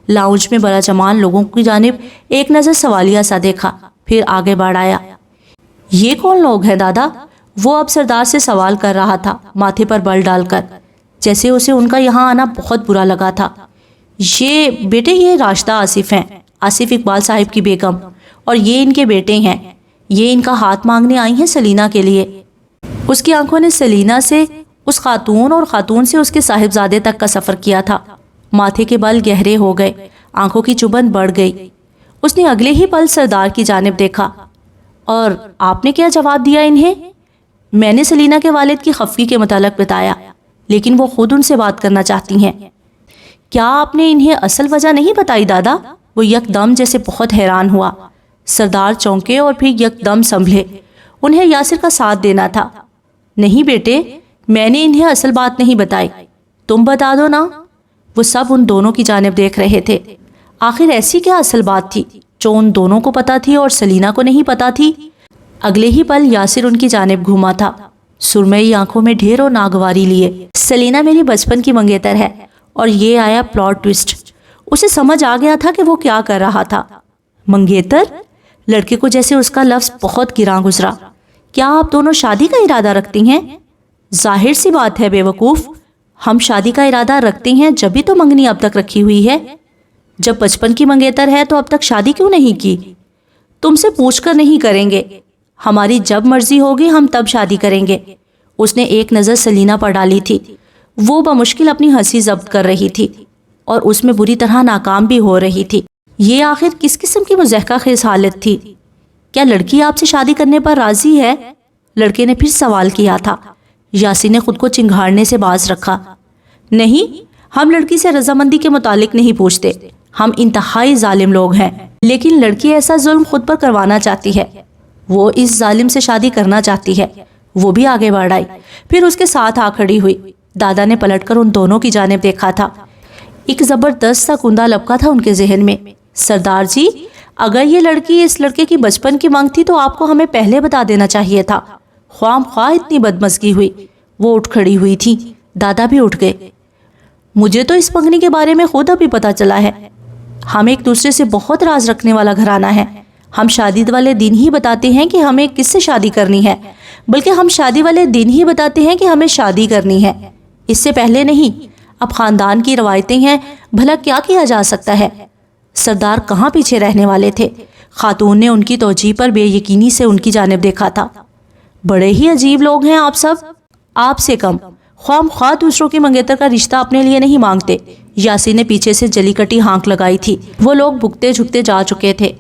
لاؤنج میں بڑا جمان لوگوں کی جانب ایک نظر سوالیہ سا دیکھا، پھر آگے بڑھ آیا۔ یہ کون لوگ ہیں دادا؟ وہ اب سردار سے سوال کر رہا تھا، ماتھے پر بل ڈال کر، جیسے اسے ان کا یہاں آنا بہت برا لگا تھا۔ یہ بیٹے، یہ راشدہ آصف ہیں، آصف اقبال صاحب کی بیگم، اور یہ ان کے بیٹے ہیں۔ یہ ان کا ہاتھ مانگنے آئی ہیں سلینا کے لیے۔ اس کی آنکھوں نے سلینا سے اس خاتون اور خاتون سے اس کے صاحبزادے تک کا سفر کیا تھا۔ ماتھے کے بل گہرے ہو گئے، آنکھوں کی چبھن بڑھ گئی۔ اس نے اگلے ہی پل سردار کی جانب دیکھا۔ اور آپ نے کیا جواب دیا انہیں؟ میں نے سلینا کے والد کی خفگی کے متعلق بتایا، لیکن وہ خود ان سے بات کرنا چاہتی ہیں۔ کیا آپ نے انہیں اصل وجہ نہیں بتائی دادا؟ وہ یک دم جیسے بہت حیران ہوا۔ سردار چونکے اور پھر یک دم سنبھلے۔ انہیں یاسر کا ساتھ دینا تھا۔ نہیں بیٹے، میں نے انہیں اصل بات نہیں بتائی، تم بتا دو نا۔ وہ سب ان دونوں کی جانب دیکھ رہے تھے۔ آخر ایسی کیا اصل بات تھی جو ان دونوں کو پتا تھی اور سلینا کو نہیں پتا تھی؟ اگلے ہی پل یاسر ان کی جانب گھوما تھا، سرمئی آنکھوں میں ڈھیر اور ناگواری لیے۔ سلینا میری بچپن کی منگیتر ہے، اور یہ آیا پلاٹ ٹوسٹ۔ اسے سمجھ آ گیا تھا کہ وہ کیا کر رہا تھا۔ منگیتر؟ لڑکے کو جیسے اس کا لفظ بہت گراں گزرا۔ کیا آپ دونوں شادی کا ارادہ رکھتی ہیں؟ ظاہر سی بات ہے بے وقوف، ہم شادی کا ارادہ رکھتے ہیں جبھی تو منگنی اب تک رکھی ہوئی ہے۔ جب بچپن کی منگیتر ہے تو اب تک شادی کیوں نہیں کی؟ تم سے پوچھ کر نہیں کریں گے، ہماری جب مرضی ہوگی ہم تب شادی کریں گے۔ اس نے ایک نظر سلینا پر ڈالی تھی، وہ بمشکل اپنی ہنسی ضبط کر رہی تھی اور اس میں بری طرح ناکام بھی ہو رہی تھی۔ یہ آخر کس قسم کی مضحکہ خیز حالت تھی؟ کیا لڑکی آپ سے شادی کرنے پر راضی ہے؟ لڑکے نے پھر سوال کیا تھا۔ یاسر نے خود کو چنگھاڑنے سے باز رکھا۔ نہیں، ہم لڑکی سے رضامندی کے متعلق نہیں پوچھتے، ہم انتہائی ظالم لوگ ہیں۔ لیکن لڑکی ایسا ظلم خود پر کروانا چاہتی ہے، وہ اس ظالم سے شادی کرنا چاہتی ہے۔ وہ بھی آگے بڑھ آئی، پھر اس کے ساتھ آ کھڑی ہوئی۔ دادا نے پلٹ کر ان دونوں کی جانب دیکھا تھا۔ ایک زبردست سا کندہ لپکا تھا ان کے ذہن میں۔ سردار جی، اگر یہ لڑکی اس لڑکے کی بچپن کی مانگ تھی تو آپ کو ہمیں پہلے بتا دینا چاہیے تھا۔ خواہ خواہ اتنی بدمزگی ہوئی۔ وہ اٹھ کھڑی ہوئی تھی، دادا بھی اٹھ گئے۔ مجھے تو اس پنگنی کے بارے میں خود ابھی پتا چلا ہے۔ ہم ایک دوسرے سے بہت راز رکھنے والا گھرانہ ہے۔ ہم شادی والے دن ہی بتاتے ہیں کہ ہمیں کس سے شادی کرنی ہے، بلکہ ہم شادی والے دن ہی بتاتے ہیں کہ ہمیں شادی کرنی ہے، اس سے پہلے نہیں۔ اب خاندان کی روایتیں ہیں، بھلا کیا کیا جا سکتا ہے؟ سردار کہاں پیچھے رہنے والے تھے؟ خاتون نے ان کی توجیہ پر بے یقینی سے ان کی جانب دیکھا تھا۔ بڑے ہی عجیب لوگ ہیں آپ سب، آپ سے کم۔ خواہ خواہ دوسروں کی منگیتر کا رشتہ اپنے لیے نہیں مانگتے۔ یاسر نے پیچھے سے جلی کٹی ہانک لگائی تھی۔ وہ لوگ بھگتے جھکتے جا چکے تھے۔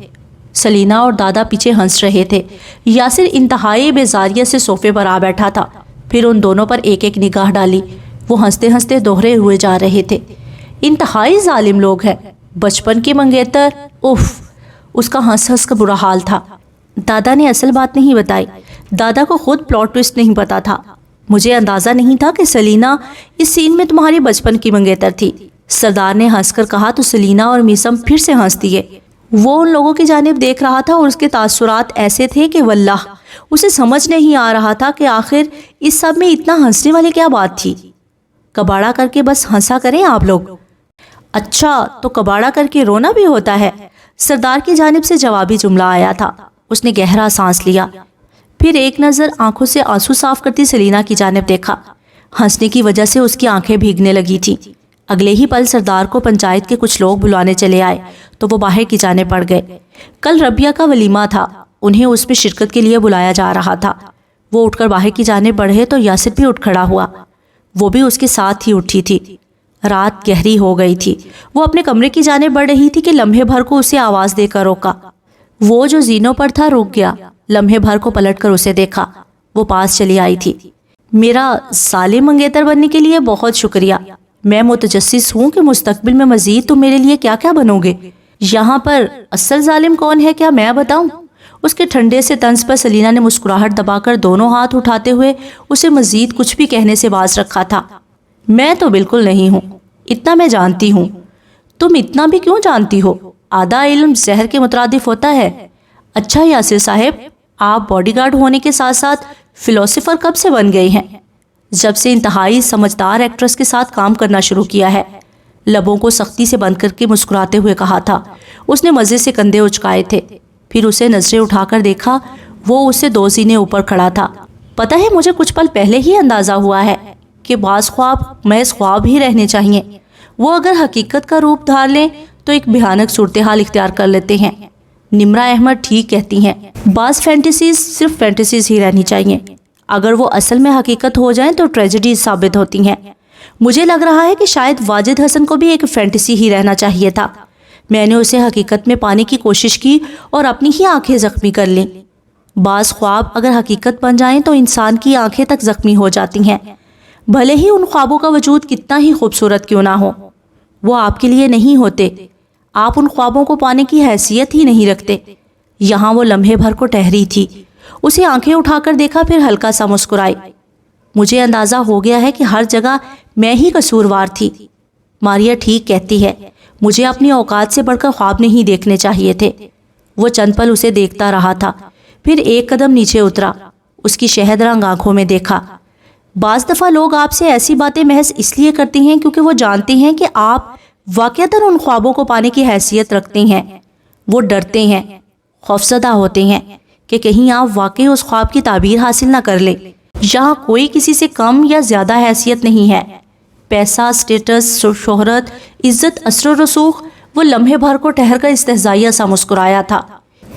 سلینا اور دادا پیچھے ہنس رہے تھے۔ یاسر انتہائی بیزاریت سے صوفے پر آ بیٹھا تھا، پھر ان دونوں پر ایک ایک نگاہ ڈالی۔ وہ ہنستے ہنستے دوہرے ہوئے جا رہے تھے۔ انتہائی ظالم لوگ ہیں، بچپن کی منگیتر، اف! اس کا ہنس ہنس کا برا حال تھا۔ دادا نے اصل بات نہیں بتائی۔ دادا کو خود پلاٹ ٹوسٹ نہیں پتا تھا۔ مجھے اندازہ نہیں تھا کہ سلینا اس سین میں تمہاری بچپن کی منگیتر تھی، سردار نے ہنس کر کہا تو سلینا اور میسم پھر سے ہنس دیے۔ وہ ان لوگوں کی جانب دیکھ رہا تھا اور اس کے تاثرات ایسے تھے کہ واللہ اسے سمجھ نہیں آ رہا تھا کہ آخر اس سب میں اتنا ہنسنے والی کیا بات تھی۔ کباڑا کر کے بس ہنسا کریں آپ لوگ۔ اچھا، تو کباڑا کر کے رونا بھی ہوتا ہے؟ سردار کی جانب سے جوابی جملہ آیا تھا۔ اس نے گہرا سانس لیا، پھر ایک نظر آنکھوں سے آنسو صاف کرتی سلینا کی جانب دیکھا۔ ہنسنے کی وجہ سے اس کی آنکھیں بھیگنے لگی تھی۔ اگلے ہی پل سردار کو پنچایت کے کچھ لوگ بلانے چلے آئے تو وہ باہر کی جانب پڑ گئے۔ کل ربیہ کا ولیمہ تھا، انہیں اس میں شرکت کے لیے بلایا جا رہا تھا۔ وہ اٹھ کر باہر کی جانب بڑھے تو یاسر بھی اٹھ کھڑا ہوا، وہ بھی اس کے ساتھ ہی اٹھی تھی۔ رات گہری ہو گئی تھی۔ وہ اپنے کمرے کی جانب بڑھ رہی تھی کہ لمحے بھر کو اسے آواز دے کر روکا۔ وہ جو زینوں پر تھا رک گیا، لمحے بھر کو پلٹ کر اسے دیکھا۔ وہ پاس چلی آئی تھی۔ میرا ظالم منگیتر بننے کے لیے بہت شکریہ۔ میں متجسس ہوں کہ مستقبل میں مزید تم میرے لیے کیا کیا بنو گے۔ یہاں پر اصل ظالم کون ہے کیا میں بتاؤں؟ اس کے ٹھنڈے سے طنز پر سلینا نے مسکراہٹ دبا کر دونوں ہاتھ اٹھاتے ہوئے اسے مزید کچھ بھی کہنے سے باز رکھا تھا۔ میں تو بالکل نہیں ہوں، اتنا میں جانتی ہوں۔ تم اتنا بھی کیوں جانتی ہو؟ آدھا علم زہر کے مترادف ہوتا ہے۔ اچھا یاسر صاحب، آپ باڈی گارڈ ہونے کے ساتھ ساتھ فلاسفر کب سے بن گئے ہیں؟ جب سے انتہائی سمجھدار ایکٹریس کے ساتھ کام کرنا شروع کیا ہے، لبوں کو سختی سے بند کر کے مسکراتے ہوئے کہا تھا۔ اس نے مزے سے کندھے اچکائے تھے، پھر اسے نظریں اٹھا کر دیکھا۔ وہ اس سے 2 سینے اوپر کھڑا تھا۔ پتہ ہے مجھے کچھ پل پہلے ہی اندازہ ہوا ہے کہ بعض خواب محض خواب ہی رہنے چاہیے، وہ اگر حقیقت کا روپ دھار لیں تو ایک بھیانک صورتحال اختیار کر لیتے ہیں۔ نمرا احمد ٹھیک کہتی ہیں، بعض فینٹیسیز صرف فینٹیسیز ہی رہنی چاہیے، اگر وہ اصل میں حقیقت ہو جائیں تو ٹریجڈی ثابت ہوتی ہیں۔ مجھے لگ رہا ہے کہ شاید واجد حسن کو بھی ایک فینٹیسی ہی رہنا چاہیے تھا۔ میں نے اسے حقیقت میں پانے کی کوشش کی اور اپنی ہی آنکھیں زخمی کر لیں۔ بعض خواب اگر حقیقت بن جائیں تو انسان کی آنکھیں تک زخمی ہو جاتی ہیں، بھلے ہی ان خوابوں کا وجود کتنا ہی خوبصورت کیوں نہ ہو۔ وہ آپ کے لیے نہیں ہوتے، آپ ان خوابوں کو پانے کی حیثیت ہی نہیں رکھتے۔ یہاں وہ لمحے بھر کو ٹہری تھی، اسے آنکھیں اٹھا کر دیکھا، پھر ہلکا سا مسکرائی۔ مجھے اندازہ ہو گیا ہے کہ ہر جگہ میں ہی قصوروار تھی۔ ماریا ٹھیک کہتی ہے، مجھے اپنی اوقات سے بڑھ کر خواب نہیں دیکھنے چاہیے تھے۔ وہ چند پل اسے دیکھتا رہا تھا، پھر ایک قدم نیچے اترا، اس کی شہد رنگ آنکھوں میں دیکھا۔ بعض دفعہ لوگ آپ سے ایسی باتیں محض اس لیے کرتے ہیں کیونکہ وہ جانتے ہیں کہ آپ واقعتاً ان خوابوں کو پانے کی حیثیت رکھتے ہیں۔ وہ ڈرتے ہیں، خوفزدہ ہوتے ہیں کہ کہیں آپ واقعی اس خواب کی تعبیر حاصل نہ کر لیں۔ یہاں کوئی کسی سے کم یا زیادہ حیثیت نہیں ہے۔ پیسہ، سٹیٹس، شہرت، عزت، اثر و رسوخ۔ وہ لمحے بھر کو ٹہر کر استہزائیہ سا مسکرایا تھا۔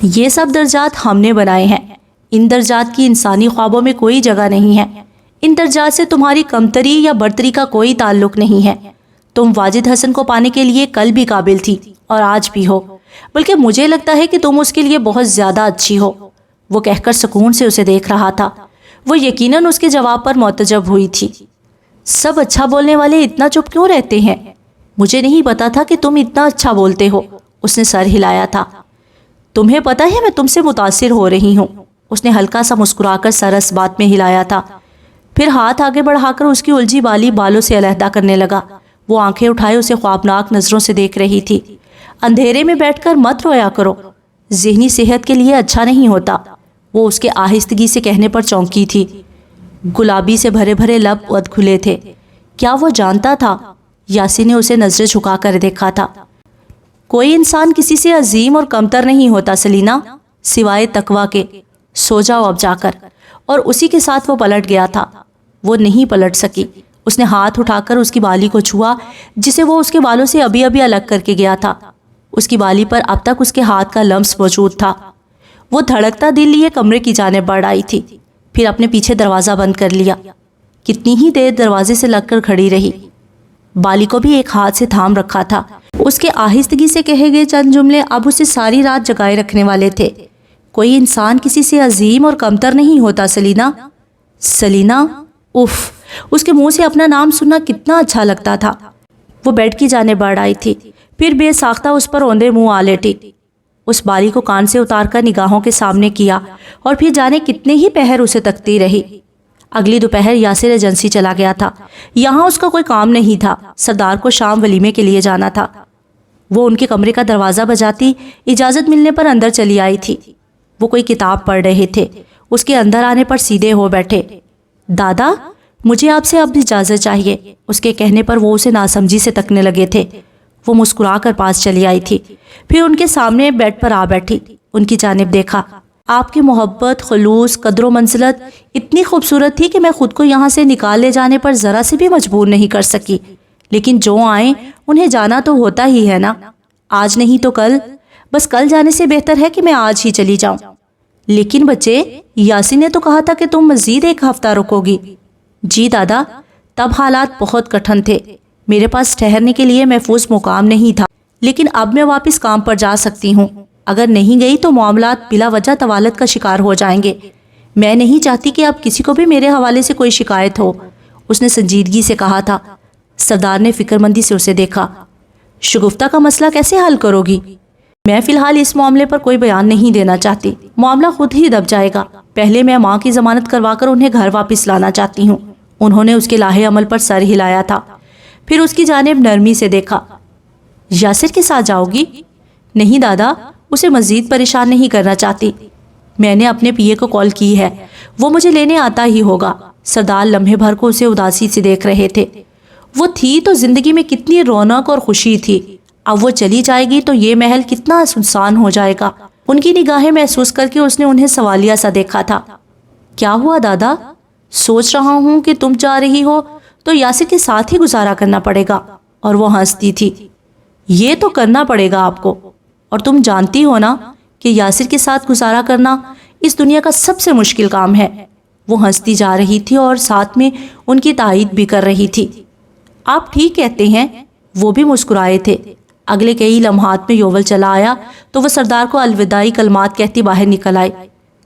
یہ سب درجات ہم نے بنائے ہیں، ان درجات کی انسانی خوابوں میں کوئی جگہ نہیں ہے، ان درجات سے تمہاری کمتری یا برتری کا کوئی تعلق نہیں ہے۔ تم واجد حسن کو پانے کے لیے کل بھی قابل تھی اور آج بھی ہو، بلکہ مجھے لگتا ہے کہ تم اس کے لیے بہت زیادہ اچھی ہو۔ وہ کہہ کر سکون سے اسے دیکھ رہا تھا۔ وہ یقیناً اس کے جواب پر معتجب ہوئی تھی۔ سب اچھا بولنے والے اتنا چپ کیوں رہتے ہیں؟ مجھے نہیں پتا تھا کہ تم اتنا اچھا بولتے ہو۔ اس نے سر ہلایا تھا۔ تمہیں پتا ہے میں تم سے متاثر ہو رہی ہوں۔ اس نے ہلکا سا مسکرا کر سر اس بات میں ہلایا تھا، پھر ہاتھ آگے بڑھا کر اس کی الجھی بالی بالوں سے علیحدہ کرنے لگا۔ وہ آنکھیں اٹھائے اسے خوابناک نظروں سے دیکھ رہی تھی۔ اندھیرے میں بیٹھ کر مت رویا کرو، ذہنی صحت کے لیے اچھا نہیں ہوتا، وہ اس کے آہستگی سے کہنے پر چونکی تھی۔ گلابی سے بھرے بھرے لب اد کھلے تھے۔ کیا وہ جانتا تھا؟ یاسین نے اسے نظریں جھکا کر دیکھا تھا۔ کوئی انسان کسی سے عظیم اور کمتر نہیں ہوتا سلینا، سوائے تقویٰ کے۔ سو جاؤ اب جا کر۔ اور اسی کے ساتھ وہ پلٹ گیا تھا۔ وہ نہیں پلٹ سکی۔ اس نے ہاتھ اٹھا کر اس کی بالی کو چھوا جسے وہ اس کے بالوں سے ابھی ابھی الگ کر کے گیا تھا۔ اس کی بالی پر اب تک اس کے ہاتھ کا لمس موجود تھا۔ وہ دھڑکتا دل لیے کمرے کی جانب بڑھ آئی تھی، پھر اپنے پیچھے دروازہ بند کر لیا۔ کتنی ہی دیر دروازے سے لگ کر کھڑی رہی۔ بالی کو بھی ایک ہاتھ سے تھام رکھا تھا۔ اس کے آہستگی سے کہے گئے چند جملے اب اسے ساری رات جگائے رکھنے والے تھے۔ کوئی انسان کسی سے عظیم اور کمتر نہیں ہوتا سلینا۔ سلینا، اف، اس کے منہ سے اپنا نام سننا کتنا اچھا لگتا تھا۔ وہ بیڈ کی جانب بڑھ آئی تھی، پھر بے ساختہ اس پر اوندے منہ آ لیٹی۔ اس بالی کو کان سے اتار کر نگاہوں کے سامنے کیا اور پھر جانے کتنے ہی پہر اسے تکتی رہی۔ اگلی دوپہر یاسر ایجنسی چلا گیا تھا۔ یہاں اس کا کوئی کام نہیں تھا۔ سردار کو شام ولیمے کے لیے جانا تھا۔ وہ ان کے کمرے کا دروازہ بجاتی اجازت ملنے پر اندر چلی آئی تھی۔ وہ کوئی کتاب پڑھ رہے تھے۔ اس کے اندر آنے پر سیدھے ہو بیٹھے۔ دادا، مجھے آپ سے اب اجازت چاہیے۔ اس کے کہنے پر وہ اسے ناسمجھی سے تکنے لگے تھے۔ وہ مسکرا کر پاس چلی آئی تھی، پھر ان کے سامنے بیڈ پر آ بیٹھی، ان کی جانب دیکھا۔ آپ کی محبت، خلوص، قدر و منزلت اتنی خوبصورت تھی کہ میں خود کو یہاں سے نکال لے جانے پر ذرا سے بھی مجبور نہیں کر سکی، لیکن جو آئیں انہیں جانا تو ہوتا ہی ہے نا، آج نہیں تو کل۔ بس کل جانے سے بہتر ہے کہ میں آج ہی چلی جاؤں۔ لیکن بچے، یاسین نے تو کہا تھا کہ تم مزید ایک ہفتہ رکو گی۔ جی دادا، تب حالات بہت کٹھن تھے، میرے پاس ٹھہرنے کے لیے محفوظ مقام نہیں تھا، لیکن اب میں واپس کام پر جا سکتی ہوں۔ اگر نہیں گئی تو معاملات بلا وجہ طوالت کا شکار ہو جائیں گے۔ میں نہیں چاہتی کہ اب کسی کو بھی میرے حوالے سے کوئی شکایت ہو، اس نے سنجیدگی سے کہا تھا۔ سردار نے فکر مندی سے اسے دیکھا۔ شگفتہ کا مسئلہ کیسے حل کرو گی؟ میں فی الحال اس معاملے پر کوئی بیان نہیں دینا چاہتی، معاملہ خود ہی دب جائے گا۔ پہلے میں ماں کی ضمانت کروا کر انہیں گھر واپس لانا چاہتی ہوں۔ انہوں نے اس کے لاہے عمل پر سر ہلایا تھا، پھر اس کی جانب نرمی سے دیکھا۔ یاسر کے ساتھ جاؤ گی؟ نہیں دادا، اسے مزید پریشان نہیں کرنا چاہتی۔ میں نے اپنے پی اے کو کال کی ہے، وہ مجھے لینے آتا ہی ہوگا۔ سردار لمحے بھر کو اسے اداسی سے دیکھ رہے تھے۔ وہ تھی تو زندگی میں کتنی رونق اور خوشی تھی، اب وہ چلی جائے گی تو یہ محل کتنا سنسان ہو جائے گا۔ ان کی نگاہیں محسوس کر کے اس نے انہیں سوالیہ سا دیکھا تھا۔ کیا ہوا دادا؟ سوچ رہا ہوں کہ تم جا رہی ہو تو یاسر کے ساتھ ہی گزارا کرنا پڑے گا۔ اور وہ ہنستی تھی۔ یہ تو کرنا پڑے گا آپ کو، اور تم جانتی ہو نا کہ یاسر کے ساتھ گزارا کرنا اس دنیا کا سب سے مشکل کام ہے۔ وہ ہنستی جا رہی تھی اور ساتھ میں ان کی تائید بھی کر رہی تھی۔ آپ ٹھیک کہتے ہیں، وہ بھی مسکرائے تھے۔ اگلے کئی لمحات میں یوول چلا آیا تو وہ سردار کو الوداعی کلمات کہتی باہر نکل آئی۔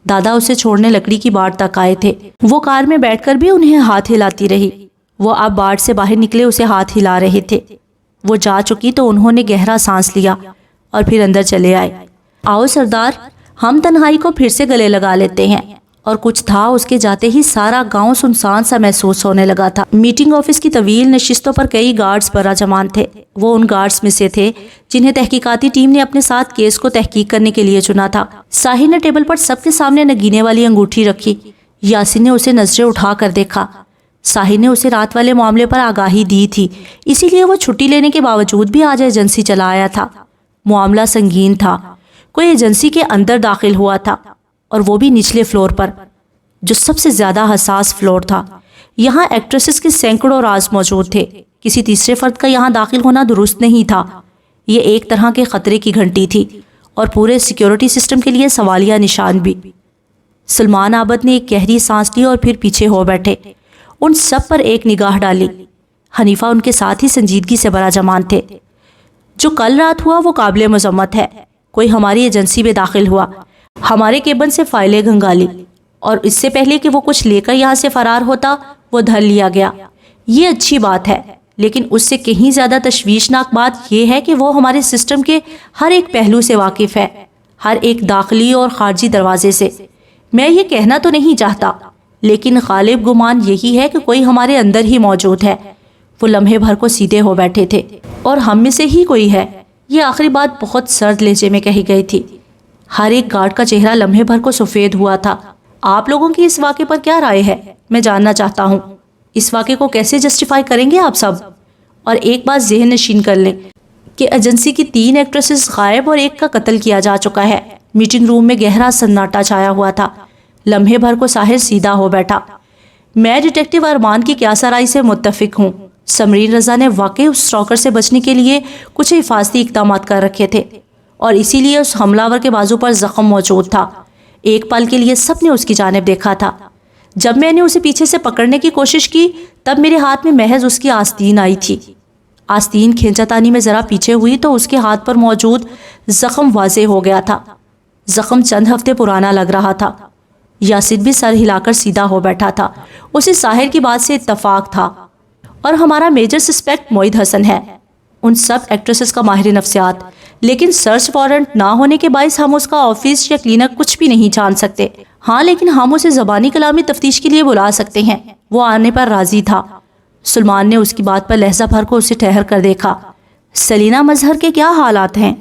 دادا اسے چھوڑنے لکڑی کی باڑ تک آئے تھے۔ وہ کار میں بیٹھ کر بھی انہیں ہاتھ ہلاتی رہی۔ وہ اب باڑ سے باہر نکلے اسے ہاتھ ہلا رہے تھے۔ وہ جا چکی تو انہوں نے گہرا سانس لیا اور پھر اندر چلے آئے۔ آؤ سردار، ہم تنہائی کو پھر سے گلے لگا لیتے ہیں۔ اور کچھ تھا اس کے جاتے ہی سارا گاؤں سنسان سا محسوس ہونے لگا تھا۔ میٹنگ آفس کی طویل نشستوں پر کئی گارڈز براجمان تھے۔ وہ ان گارڈز میں سے تھے جنہیں تحقیقاتی ٹیم نے اپنے ساتھ کیس کو تحقیق کرنے کے لیے چنا تھا۔ ساحر نے ٹیبل پر سب کے سامنے نگینے والی انگوٹھی رکھی۔ یاسین نے اسے نظریں اٹھا کر دیکھا۔ ساحر نے اسے رات والے معاملے پر آگاہی دی تھی، اسی لیے وہ چھٹی لینے کے باوجود بھی آج ایجنسی چلا آیا تھا۔ معاملہ سنگین تھا، کوئی ایجنسی کے اندر داخل ہوا تھا، اور وہ بھی نچلے فلور پر، جو سب سے زیادہ حساس فلور تھا۔ یہاں ایکٹریسز کے سینکڑوں راز موجود تھے، کسی تیسرے فرد کا یہاں داخل ہونا درست نہیں تھا۔ یہ ایک طرح کے خطرے کی گھنٹی تھی، اور پورے سیکیورٹی سسٹم کے لیے سوالیہ نشان بھی۔ سلمان عابد نے ایک گہری سانس لی اور پھر پیچھے ہو بیٹھے۔ ان سب پر ایک نگاہ ڈالی۔ حنیفہ ان کے ساتھ ہی سنجیدگی سے براجمان تھے۔ جو کل رات ہوا وہ قابل مذمت ہے۔ کوئی ہماری ایجنسی میں داخل ہوا، ہمارے کیبن سے فائلیں گھنگالی، اور اس سے پہلے کہ وہ کچھ لے کر یہاں سے فرار ہوتا وہ دھر لیا گیا۔ یہ اچھی بات ہے، لیکن اس سے کہیں زیادہ تشویشناک بات یہ ہے کہ وہ ہمارے سسٹم کے ہر ایک پہلو سے واقف ہے، ہر ایک داخلی اور خارجی دروازے سے۔ میں یہ کہنا تو نہیں چاہتا، لیکن غالب گمان یہی ہے کہ کوئی ہمارے اندر ہی موجود ہے۔ وہ لمحے بھر کو سیدھے ہو بیٹھے تھے۔ اور ہم میں سے ہی کوئی ہے۔ یہ آخری بات بہت سرد لہجے میں کہی گئی تھی۔ ہر ایک گارڈ کا چہرہ لمحے بھر کو سفید ہوا تھا۔ آپ لوگوں کی اس واقعے پر کیا رائے ہے؟ میں جاننا چاہتا ہوں۔ اس واقعے کو کیسے جسٹیفائی کریں گے آپ سب؟ اور ایک بات ذہن نشین کر لیں کہ ایجنسی کی 3 ایکٹریسز غائب اور ایک کا قتل کیا جا چکا ہے۔ میٹنگ روم میں گہرا سناٹا چھایا ہوا تھا۔ لمحے بھر کو ساحر سیدھا ہو بیٹھا۔ میں ڈیٹیکٹیو ارمان کی قیاس آرائی سے متفق ہوں۔ سمرین رضا نے واقعی اس اسٹاکر سے بچنے کے لیے کچھ حفاظتی اقدامات کر رکھے تھے، اور اسی لیے اس حملہ ور کے بازو پر زخم موجود تھا۔ ایک پل کے لیے سب نے اس کی جانب دیکھا تھا۔ جب میں نے اسے پیچھے سے پکڑنے کی کوشش کی تب میرے ہاتھ میں محض اس کی آستین آئی تھی۔ آستین کھینچا تانی میں ذرا پیچھے ہوئی تو اس کے ہاتھ پر موجود زخم واضح ہو گیا تھا۔ زخم چند ہفتے پرانا لگ رہا تھا۔ یاسر بھی سر ہلا کر سیدھا ہو بیٹھا تھا۔ اسے ساحر کی بات سے اتفاق تھا، اور ہمارا میجر سسپیکٹ معید حسن ہے، ان سب ایکٹریسز کا ماہر نفسیات، لیکن سرچ وارنٹ نہ ہونے کے باعث ہم اس کا آفس یا کلینک کچھ بھی نہیں جان سکتے۔ ہاں، لیکن ہم اسے زبانی کلامی تفتیش کے لیے بلا سکتے ہیں۔ وہ آنے پر راضی تھا۔ سلمان نے اس کی بات پر لہجہ بھر کو اسے ٹھہر کر دیکھا۔ سلینا مظہر کے کیا حالات ہیں؟